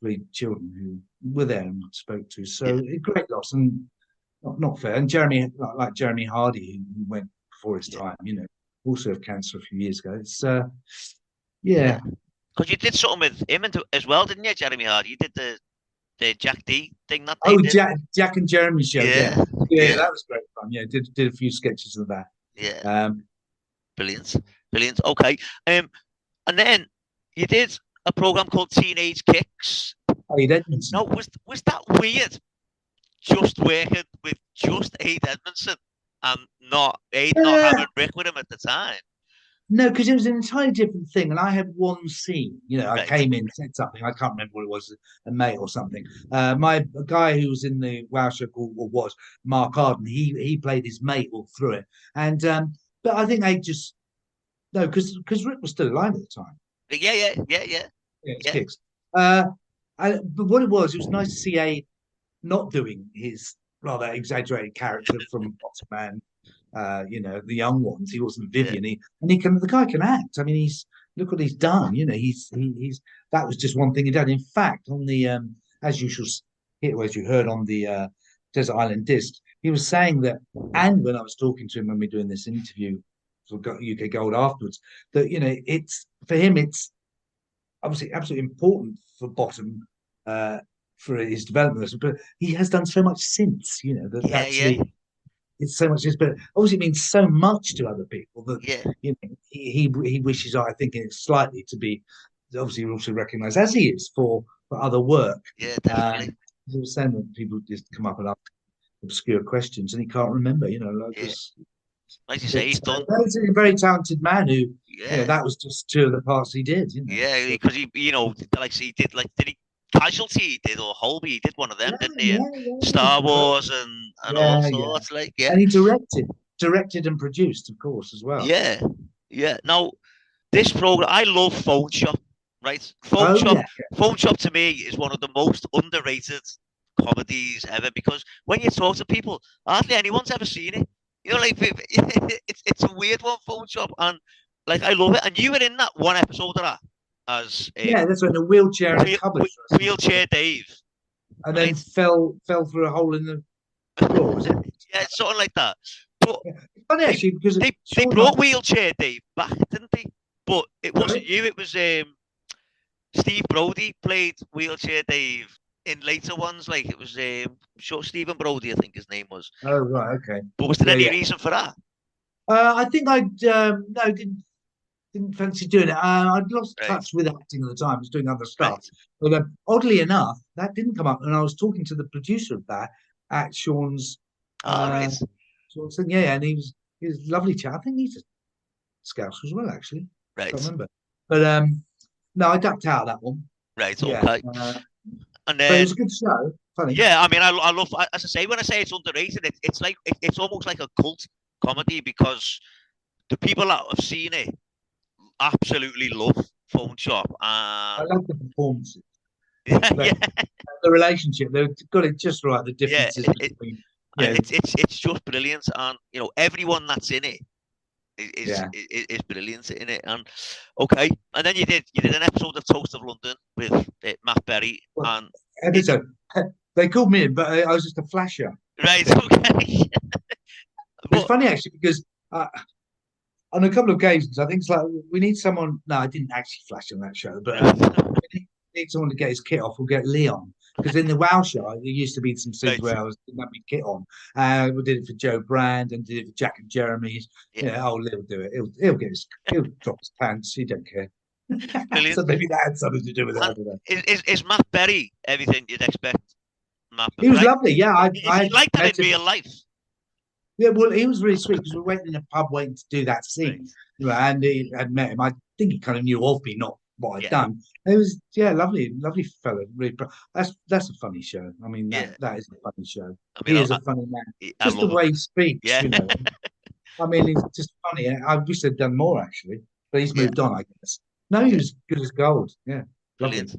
3 children who were there and spoke to. So a great loss and not fair. And Jeremy, like Jeremy Hardy, who went before his time, also of cancer a few years ago. It's yeah. Because you did something with him as well, didn't you, Jeremy Hardy? You did the Jack D thing that they did. Jack and Jeremy show. Yeah, that was great fun. Yeah, did a few sketches of that. Yeah. Brilliant. Okay. And then you did a program called Teenage Kicks. Aid Edmondson. No, was that weird? Just working with just Aid Edmondson and not having Rick with him at the time. No, because it was an entirely different thing, and I had one scene. I Right. came in, said something. I can't remember what it was, a mate or something. My guy who was in the WoW show was Mark Arden. He played his mate all through it, and but I think they just no, because Rick was still alive at the time. Yeah. It's Kicks. But what it was nice to see Aid not doing his rather exaggerated character from Ottoman. The young ones. He wasn't Vivian. The guy can act. I mean, look what he's done. He's that was just one thing he done. In fact, on the as you heard on the Desert Island Disc, he was saying that, and when I was talking to him when we were doing this interview for UK Gold afterwards, that it's for him, it's obviously absolutely important for Bottom for his development, but he has done so much since. It's so much, but obviously it means so much to other people that he wishes, I think, slightly to be obviously also recognised as he is for other work. Yeah, definitely. He was saying that people just come up and ask obscure questions and he can't remember. Like you say, he's done. He's a very talented man who, that was just 2 of the parts he did. Yeah, because he did did he Casualty he did, or Holby, he did one of them, didn't he? Star Wars and all sorts, And he directed and produced, of course, as well. Yeah. Now, this program, I love Phone Shop, right? Phone Shop to me is one of the most underrated comedies ever, because when you talk to people, hardly anyone's ever seen it. It's a weird one, Phone Shop, and I love it. And you were in that one episode of that. That's when the wheelchair in the cupboard. Wheelchair Dave. And then fell through a hole in the floor, was it? Yeah, something like that. But it's funny actually, because they brought Wheelchair Dave back, didn't they? But it wasn't you, it was Steve Brody played Wheelchair Dave in later ones. It was Stephen Brody, I think his name was. Oh right, okay. But was there any reason for that? I think didn't fancy doing it. I'd lost touch with acting at the time. I was doing other stuff. Right. But oddly enough, that didn't come up. And I was talking to the producer of that at Sean's. Right. Sean said, and he was a lovely chap. I think he's a Scouse as well, actually. Right. I can't remember. But no, I ducked out of that one. Right. Okay. And then, but it was a good show. Funny. Yeah, I mean, I love. As I say, when I say it's underrated, it's almost like a cult comedy, because the people that have seen it absolutely love Phone Shop. I love the performances. The relationship, they've got it just right. The differences between. It's just brilliant, and everyone that's in it is brilliant in it. And okay, and then you did an episode of Toast of London with Matt Berry, Well, and episode. They called me in, but I was just a flasher. right, okay. It's funny actually because on a couple of occasions, I think it's like we need someone. No, I didn't actually flash on that show, but we need someone to get his kit off. We'll get Leon because in the WoW show, there used to be some scenes where I didn't have my kit on. We did it for Joe Brand and did it for Jack and Jeremy's. Yeah, Leon will do it. He'll drop his pants. He don't care. So maybe that had something to do with it. I don't know. Is Matt Berry everything you'd expect? Matt, he was lovely. Yeah, I like that in real life. Yeah, well, he was really sweet because we were waiting in a pub waiting to do that scene. And he had met him. I think he kind of knew of me, not what I'd done. It was, lovely fellow. Really, that's a funny show. I mean, that is a funny show. I mean, he is a funny man. Just the way he speaks, you know. I mean, he's just funny. I wish they'd done more actually, but he's moved on, I guess. No, he was good as gold. Yeah, brilliant.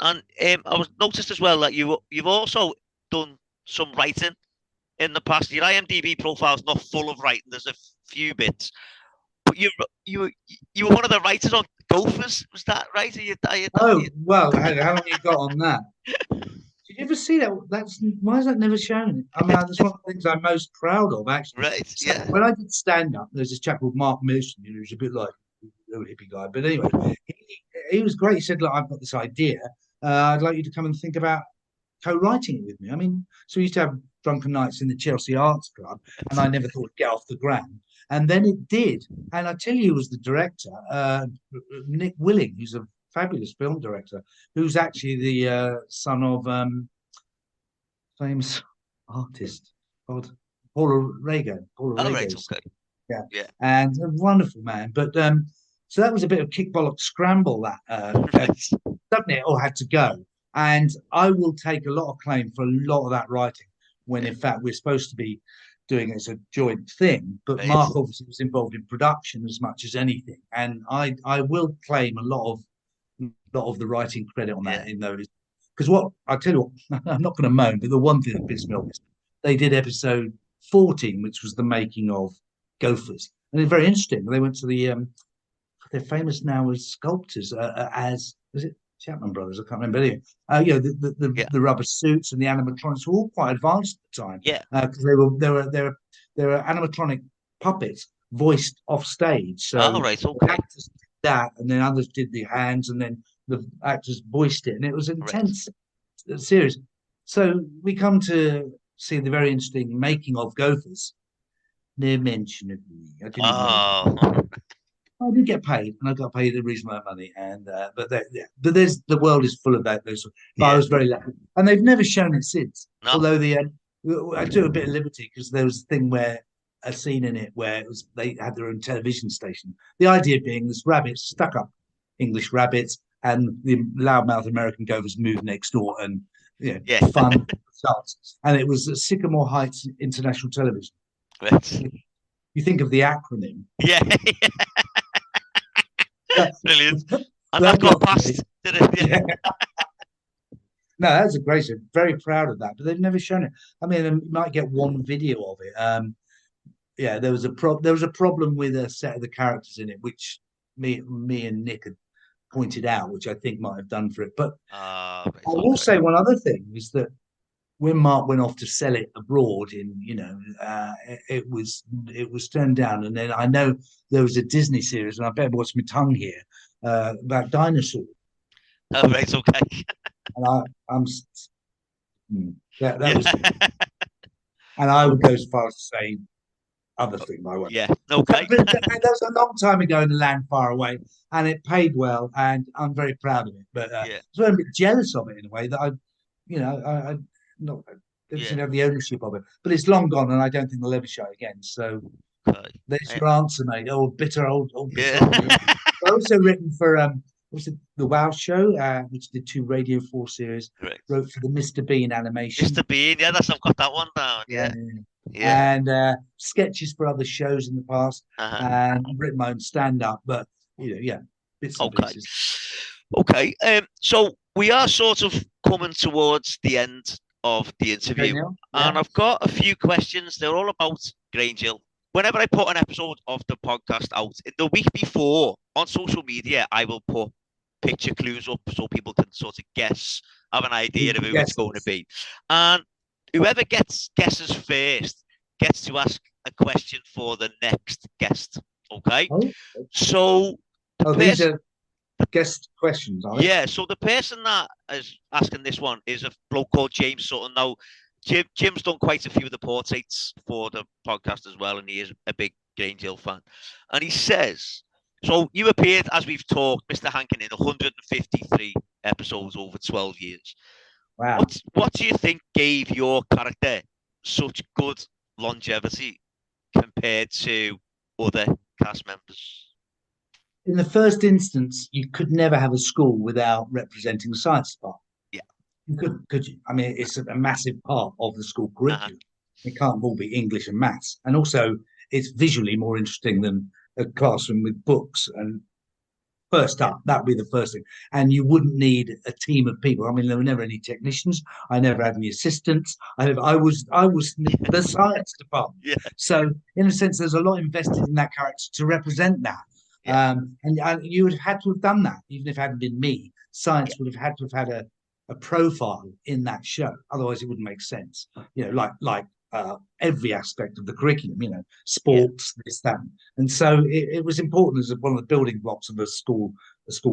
And I was noticed as well that you've also done some writing in the past. Your IMDb profile is not full of writing. There's a few bits, but you were one of the writers on Gophers. Was that right? Well, how long you got on that? Did you ever see that? Why is that never shown? I mean, that's one of the things I'm most proud of, actually. Right. So when I did stand up, there's this chap called Mark Milson, who's a bit like a hippie guy, but anyway, he was great. He said, "Look, I've got this idea. I'd like you to come and think about co-writing it with me." I mean, so we used to have drunken nights in the Chelsea Arts Club, and I never thought it'd get off the ground. And then it did. And I tell you, who was the director, Nick Willing, who's a fabulous film director, who's actually the son of famous artist, Paula Rego. Right, okay. Yeah, and a wonderful man. But so that was a bit of kick bollock scramble that suddenly it all had to go. And I will take a lot of claim for a lot of that writing when in fact we're supposed to be doing it as a joint thing. But Mark obviously was involved in production as much as anything. And I will claim a lot of the writing credit on that in those. Because what I tell you what, I'm not going to moan, but the one thing that pissed me off is they did episode 14, which was the making of Gophers. And it's very interesting. They went to they're famous now as sculptors, as was it Chapman Brothers? I can't remember. Anyway, the rubber suits and the animatronics were all quite advanced at the time. Yeah, because they were animatronic puppets voiced off stage. So actors did that, and then others did the hands, and then the actors voiced it, and it was an intense series. So we come to see the very interesting making of Gophers. No mention of me. I didn't know. I did get paid, and I got paid a reasonable amount of money. And but there's the world is full of that. I was very lucky, and they've never shown it since. No. Although I took a bit of liberty because there was a thing where a scene in it where they had their own television station. The idea being this rabbits, stuck up English rabbits, and the loudmouth American Gophers moved next door, and fun results. And it was Sycamore Heights International Television. Right. You think of the acronym. Yeah. Brilliant. And that got past. No, that's a great show. Very proud of that, but they've never shown it. I mean, you might get one video of it. There was a problem with a set of the characters in it, which me and Nick had pointed out, which I think might have done for it. But I will say one other thing is that when Mark went off to sell it abroad, it was turned down. And then I know there was a Disney series, and I better watch my tongue here, about dinosaurs. Oh, right, okay. And that was, and I would go as far as to say other thing. I won't. Yeah, okay. But that was a long time ago in the land far away, and it paid well, and I'm very proud of it. But I was a bit jealous of it in a way that I didn't have the ownership of it. But it's long gone, and I don't think they'll ever show it again. So there's your answer, mate. Old bitter old. I also written for the WoW show, which did 2 Radio 4 series. Correct. Wrote for the Mr Bean animation. Mr Bean, I've got that one down. Yeah. And sketches for other shows in the past, and I've written my own stand-up, but bits and pieces. Okay. So we are sort of coming towards the end of the interview, and I've got a few questions. They're all about Grange Hill, whenever I put an episode of the podcast out, the week before on social media, I will put picture clues up so people can sort of have an idea of who it's going to be. And whoever guesses first gets to ask a question for the next guest. Okay. Oh, so these are guest questions, aren't they? Yeah, so the person that is asking this one is a bloke called James Sutton. Now, Jim's done quite a few of the portraits for the podcast as well, and he is a big Grange Hill fan. And he says, so you appeared, as we've talked, Mr. Hankin, in 153 episodes over 12 years. Wow. What do you think gave your character such good longevity compared to other cast members? In the first instance, you could never have a school without representing the science department. Yeah. You could you? I mean, it's a massive part of the school curriculum. It can't all be English and maths. And also, it's visually more interesting than a classroom with books. And first up, that would be the first thing. And you wouldn't need a team of people. I mean, there were never any technicians. I never had any assistants. I was the science department. Yeah. So, in a sense, there's a lot invested in that character to represent that. Yeah. And you would have had to have done that, even if it hadn't been me. Science would have had to have had a profile in that show. Otherwise, it wouldn't make sense. You know, like every aspect of the curriculum. You know, sports, this, that, and so it was important as one of the building blocks of a school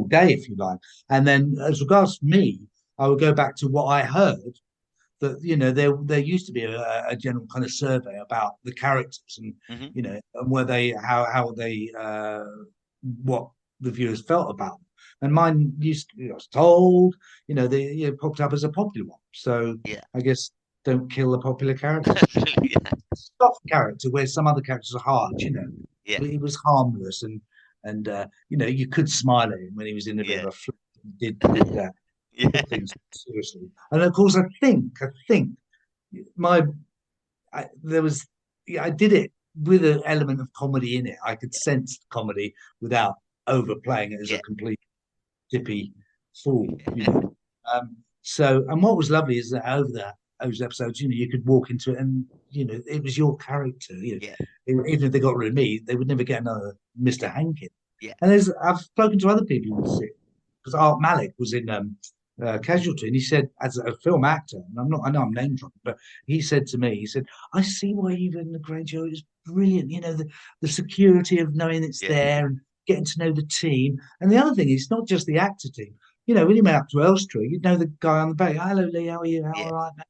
day, if you like. And then, as regards to me, I would go back to what I heard. That, you know, there used to be a general kind of survey about the characters and you know, and where they how they what the viewers felt about them. And mine used to be, I was told, you know, they popped up as a popular one. So I guess don't kill the popular character. Soft character where some other characters are hard, you know. Yeah. He was harmless and you know, you could smile at him when he was in a bit of a flip and did that. Things seriously. And of course, I think I did it with an element of comedy in it. I could sense comedy without overplaying it as a complete dippy fool. You know? So, and what was lovely is that over those episodes, you know, you could walk into it and, you know, it was your character. You know, even if they got rid of me, they would never get another Mr. Hankin. Yeah. And I've spoken to other people who see it, because Art Malik was in Casualty, and he said, as a film actor, and I know I'm name dropping, but he said to me, he said, I see why you're in the Grange Hill. It's brilliant, you know, the security of knowing it's there and getting to know the team. And the other thing is not just the actor team. You know, when you went up to Elstree, you'd know the guy on the back. Hello, Lee, how are you? All right, man.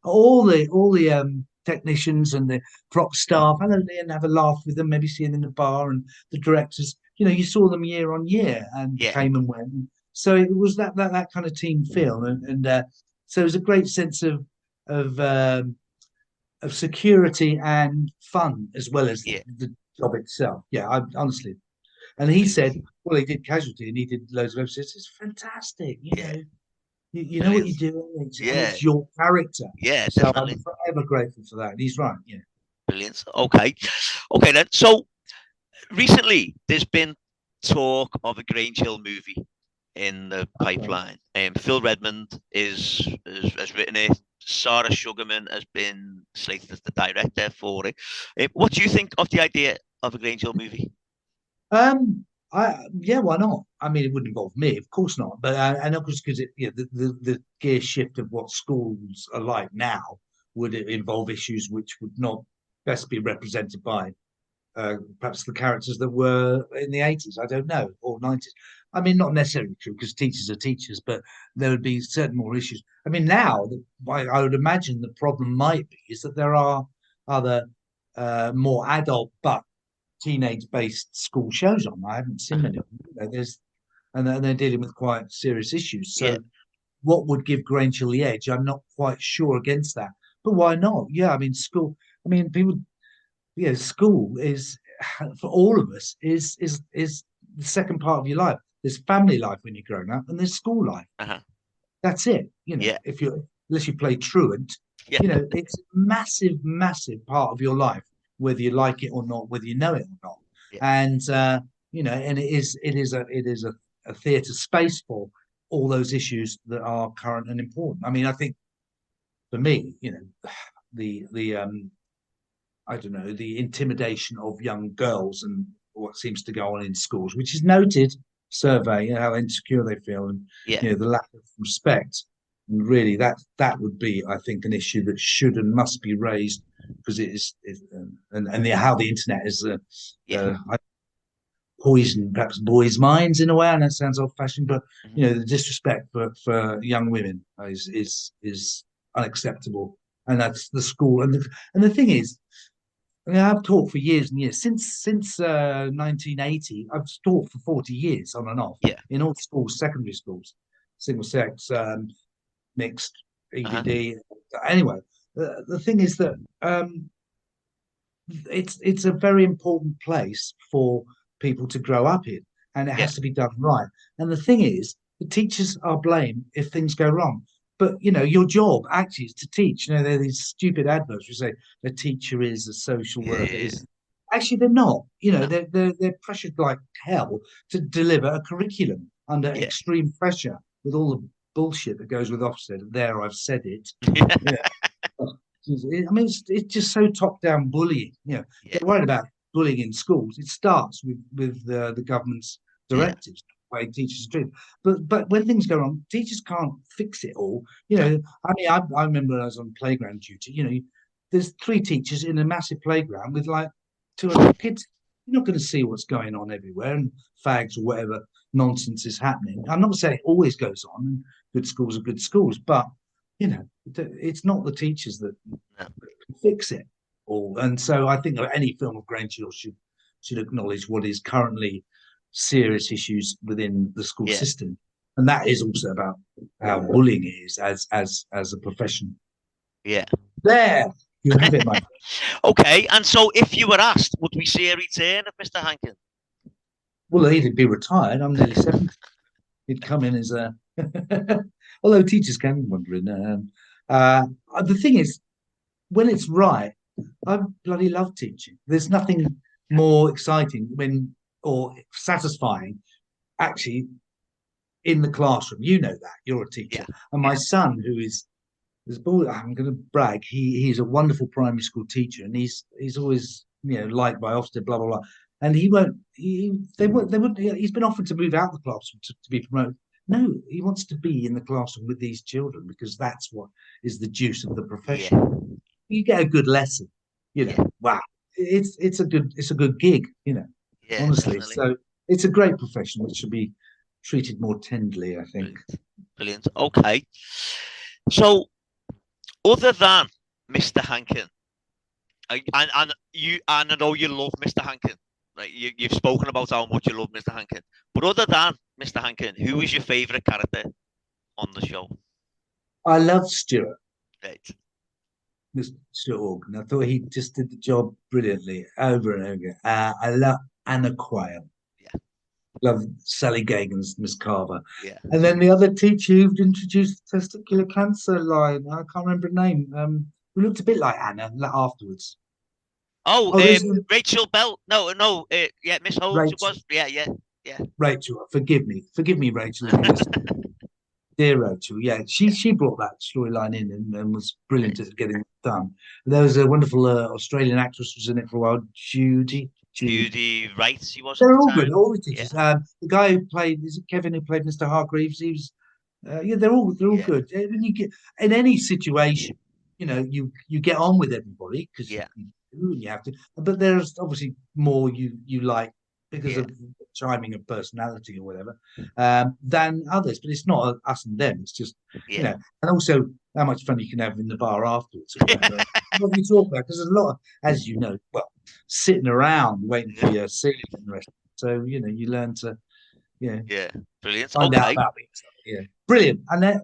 All the technicians and the prop staff, hello, Lee, and have a laugh with them, maybe see them in the bar, and the directors, you know, you saw them year on year and came and went. So it was that kind of team feel, and so it was a great sense of security and fun, as well as the job itself. Yeah, I honestly. And he said, well, he did Casualty and he did loads of episodes. It's fantastic, you know. You know what you're doing. It's your character. Yeah, so definitely. I'm forever grateful for that. And he's right. Yeah. Brilliant. Okay then. So recently, there's been talk of a Grange Hill movie in the pipeline. Phil Redmond has written it. Sarah Sugarman has been slated as the director for it. What do you think of the idea of a Grange Hill movie? Why not? I mean, it wouldn't involve me, of course not. But and of course, because the gear shift of what schools are like now would involve issues which would not best be represented by perhaps the characters that were in the 80s. I don't know, or 90s. I mean, not necessarily true, because teachers are teachers, but there would be certain more issues. I mean, now I would imagine the problem might be is that there are other more adult but teenage-based school shows on. I haven't seen many of them. You know, and they're dealing with quite serious issues. So, what would give Grange Hill the edge? I'm not quite sure against that. But why not? Yeah, I mean, school. I mean, people. Yeah, school is for all of us is the second part of your life. There's family life when you're growing up, and there's school life. That's it. You know, unless you play truant, you know, it's a massive, massive part of your life, whether you like it or not, whether you know it or not. And you know, and it is a theatre space for all those issues that are current and important. I mean, I think for me, you know, the I don't know, the intimidation of young girls and what seems to go on in schools, which is noted survey, how insecure they feel, and Yeah. the lack of respect. And really, that would be, I think, an issue that should and must be raised, because it is, how the internet is poisoned perhaps boys' minds in a way, and that sounds old-fashioned, but the disrespect for young women is unacceptable, and that's the school. And the thing is, I mean, I've taught for years and years. Since 1980, I've taught for 40 years on and off in all schools, secondary schools, single sex, mixed, EBD. Anyway, the thing is that it's a very important place for people to grow up in, and it has to be done right. And the thing is, the teachers are blamed if things go wrong. But your job actually is to teach. There are these stupid adverts who say the teacher is a social worker. Actually, they're not. They're pressured like hell to deliver a curriculum under extreme pressure with all the bullshit that goes with Ofsted. There, I've said it. I mean, it's just so top-down bullying. They're worried about bullying in schools. It starts with the government's directives, the way teachers are treated. But when things go wrong, teachers can't fix it all. I mean, I remember when I was on playground duty. There's 3 teachers in a massive playground with like 200 kids. You're not going to see what's going on everywhere and fags or whatever nonsense is happening. I'm not saying it always goes on, and good schools are good schools, but it's not the teachers that fix it all. And so I think any film of Grange Hill should acknowledge what is currently serious issues within the school system, and that is also about how bullying is as a profession. There you have it, Mike. Okay, and so if you were asked, would we see a return of Mr Hankin? Well, he'd be retired. I'm nearly 70. He'd come in as a although teachers can be wondering. The thing is, when it's right, I bloody love teaching. There's nothing more exciting or satisfying, actually, in the classroom. You know that. You're a teacher. And my son, who is I'm going to brag, he's a wonderful primary school teacher, and he's always liked by Ofsted, blah blah blah. And he's been offered to move out of the classroom to be promoted. No, he wants to be in the classroom with these children, because that's what is the juice of the profession. You get a good lesson, wow, it's a good gig, honestly. Definitely. So it's a great profession which should be treated more tenderly, I think. Brilliant. Okay, so other than Mr Hankin, and I know you love Mr Hankin. Right, you've spoken about how much you love Mr Hankin, but other than Mr Hankin, who is your favourite character on the show? I love Stuart. Right. Mr. Organ. I thought he just did the job brilliantly over and over again. I love Anna Quayle. Love Sally Gagan's Miss Carver. And then the other teacher who introduced the testicular cancer line, I can't remember her name, who looked a bit like Anna afterwards. Rachel Bell. No, Miss Holmes. It was. Yeah. Rachel, forgive me, Rachel. Dear Rachel, she brought that storyline in and was brilliant at getting it done. There was a wonderful Australian actress was in it for a while, Judy Wright. She was. They're all good, all the teachers. The guy who played, is it Kevin, who played Mr Hargreaves? He was, they're all good. When you get in any situation, you get on with everybody because you have to. But there's obviously more you like because of chiming of personality or whatever than others. But it's not us and them. It's just and also how much fun you can have in the bar afterwards. Or whatever. What you talk about, because there's a lot of, as you know, sitting around waiting for your seat and the rest. So you learn to brilliant. Find out about it. Brilliant. And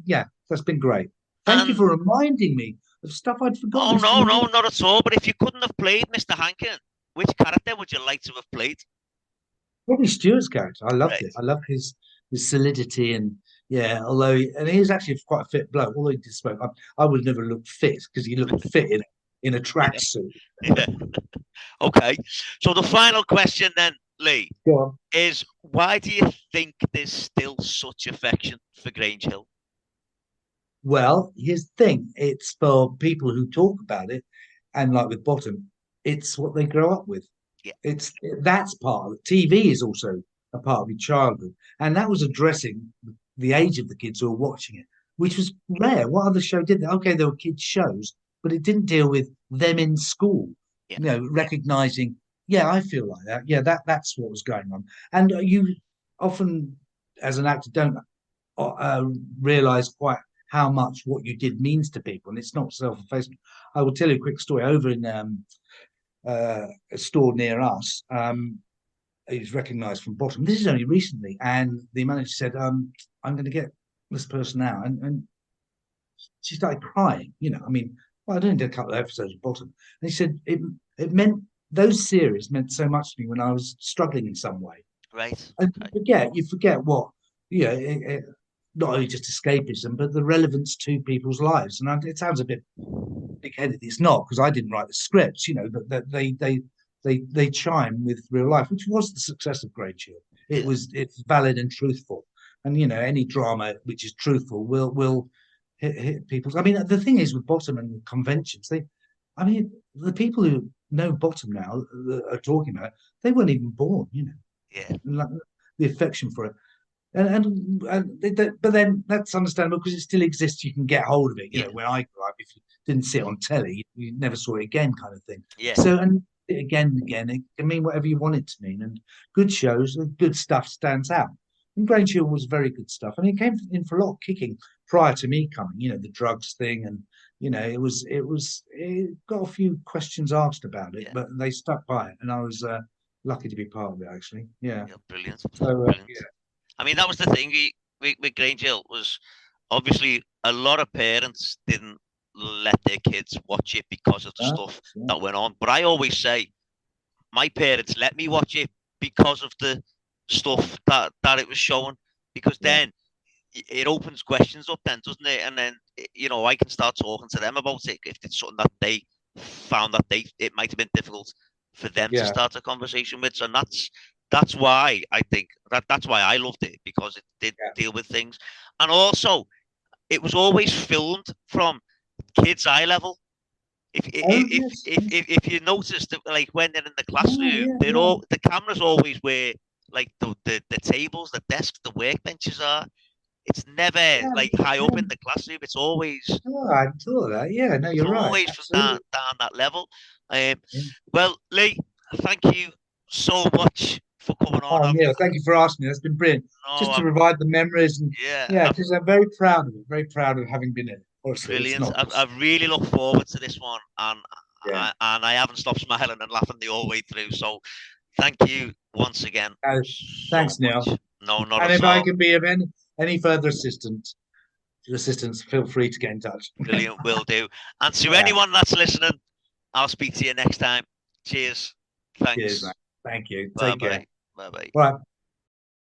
that's been great. Thank you for reminding me of stuff I'd forgotten. Oh no, not at all. But if you couldn't have played Mr Hankin, which character would you like to have played? Probably Stuart's character. I loved it. I loved his solidity and although he was actually quite a fit bloke. Although he did smoke, I would never look fit because he looked fit in a tracksuit. Okay. So the final question then, Lee, Go on. is why do you think there's still such affection for Grange Hill? Well, here's the thing. It's for people who talk about it, and like with Bottom, it's what they grow up with. Yeah. That's part of it. TV is also a part of your childhood, and that was addressing the age of the kids who were watching it, which was rare. What other show did that? Okay, there were kids shows, but it didn't deal with them in school. Yeah. You know, recognizing, yeah, I feel like that. Yeah, that's what was going on. And you often, as an actor, don't realize quite how much what you did means to people, and it's not self-effacing. I will tell you a quick story. Over in a store near us, he was recognised from bottom. This is only recently, and the manager said, "I'm going to get this person out," and she started crying. You know, I mean, well, I only did a couple of episodes of bottom, and he said it meant those series meant so much to me when I was struggling in some way. Right. And Okay. you forget what, you know, not only just escapism, but the relevance to people's lives. And it sounds a bit big-headed. It's not, because I didn't write the scripts, you know, but that they chime with real life, which was the success of Great Shield. It's valid and truthful, and you know, any drama which is truthful will hit people's. I mean, the thing is with Bottom and conventions, I mean, the people who know Bottom now are talking about it, they weren't even born, you know. Yeah. Like, the affection for it. But then that's understandable because it still exists. You can get hold of it. You know, when I grew up, if you didn't see it on telly, you never saw it again, kind of thing. Yeah. So, and again and again, it can mean whatever you want it to mean. And good shows, good stuff stands out. And Grange Hill was very good stuff. And it came in for a lot of kicking prior to me coming. You know, the drugs thing, and you know, it got a few questions asked about it, but they stuck by it, and I was lucky to be part of it. Actually, yeah. Brilliant. So, Brilliant. yeah. I mean, that was the thing with Grange Hill was obviously a lot of parents didn't let their kids watch it because of the stuff that went on. But I always say, my parents let me watch it because of the stuff that it was showing, because then it opens questions up then, doesn't it? And then, you know, I can start talking to them about it if it's something that they found that it might have been difficult for them to start a conversation with. So that's why I think that's why I loved it, because it did deal with things. And also it was always filmed from kids' eye level. If you noticed that, like when they're in the classroom, the cameras always where like the tables, the desks, the workbenches are. It's never like high up in the classroom. It's always. Oh, I thought that. Yeah, no, you're right. Always from down that level. Well, Lee, thank you so much for coming on. Oh, yeah, thank you for asking me. That's been brilliant. Just to revive the memories, and because I'm very proud of it. Very proud of having been in it. Honestly, brilliant. I really look forward to this one, and I haven't stopped smiling and laughing the whole way through. So, thank you once again. Thanks, Neil. No, not and at if all. I can be of any further assistance, feel free to get in touch. Brilliant, will do. And to anyone that's listening, I'll speak to you next time. Cheers. Thanks. Cheers, mate. Thank you. Bye-bye. Take care. Bye-bye. Bye.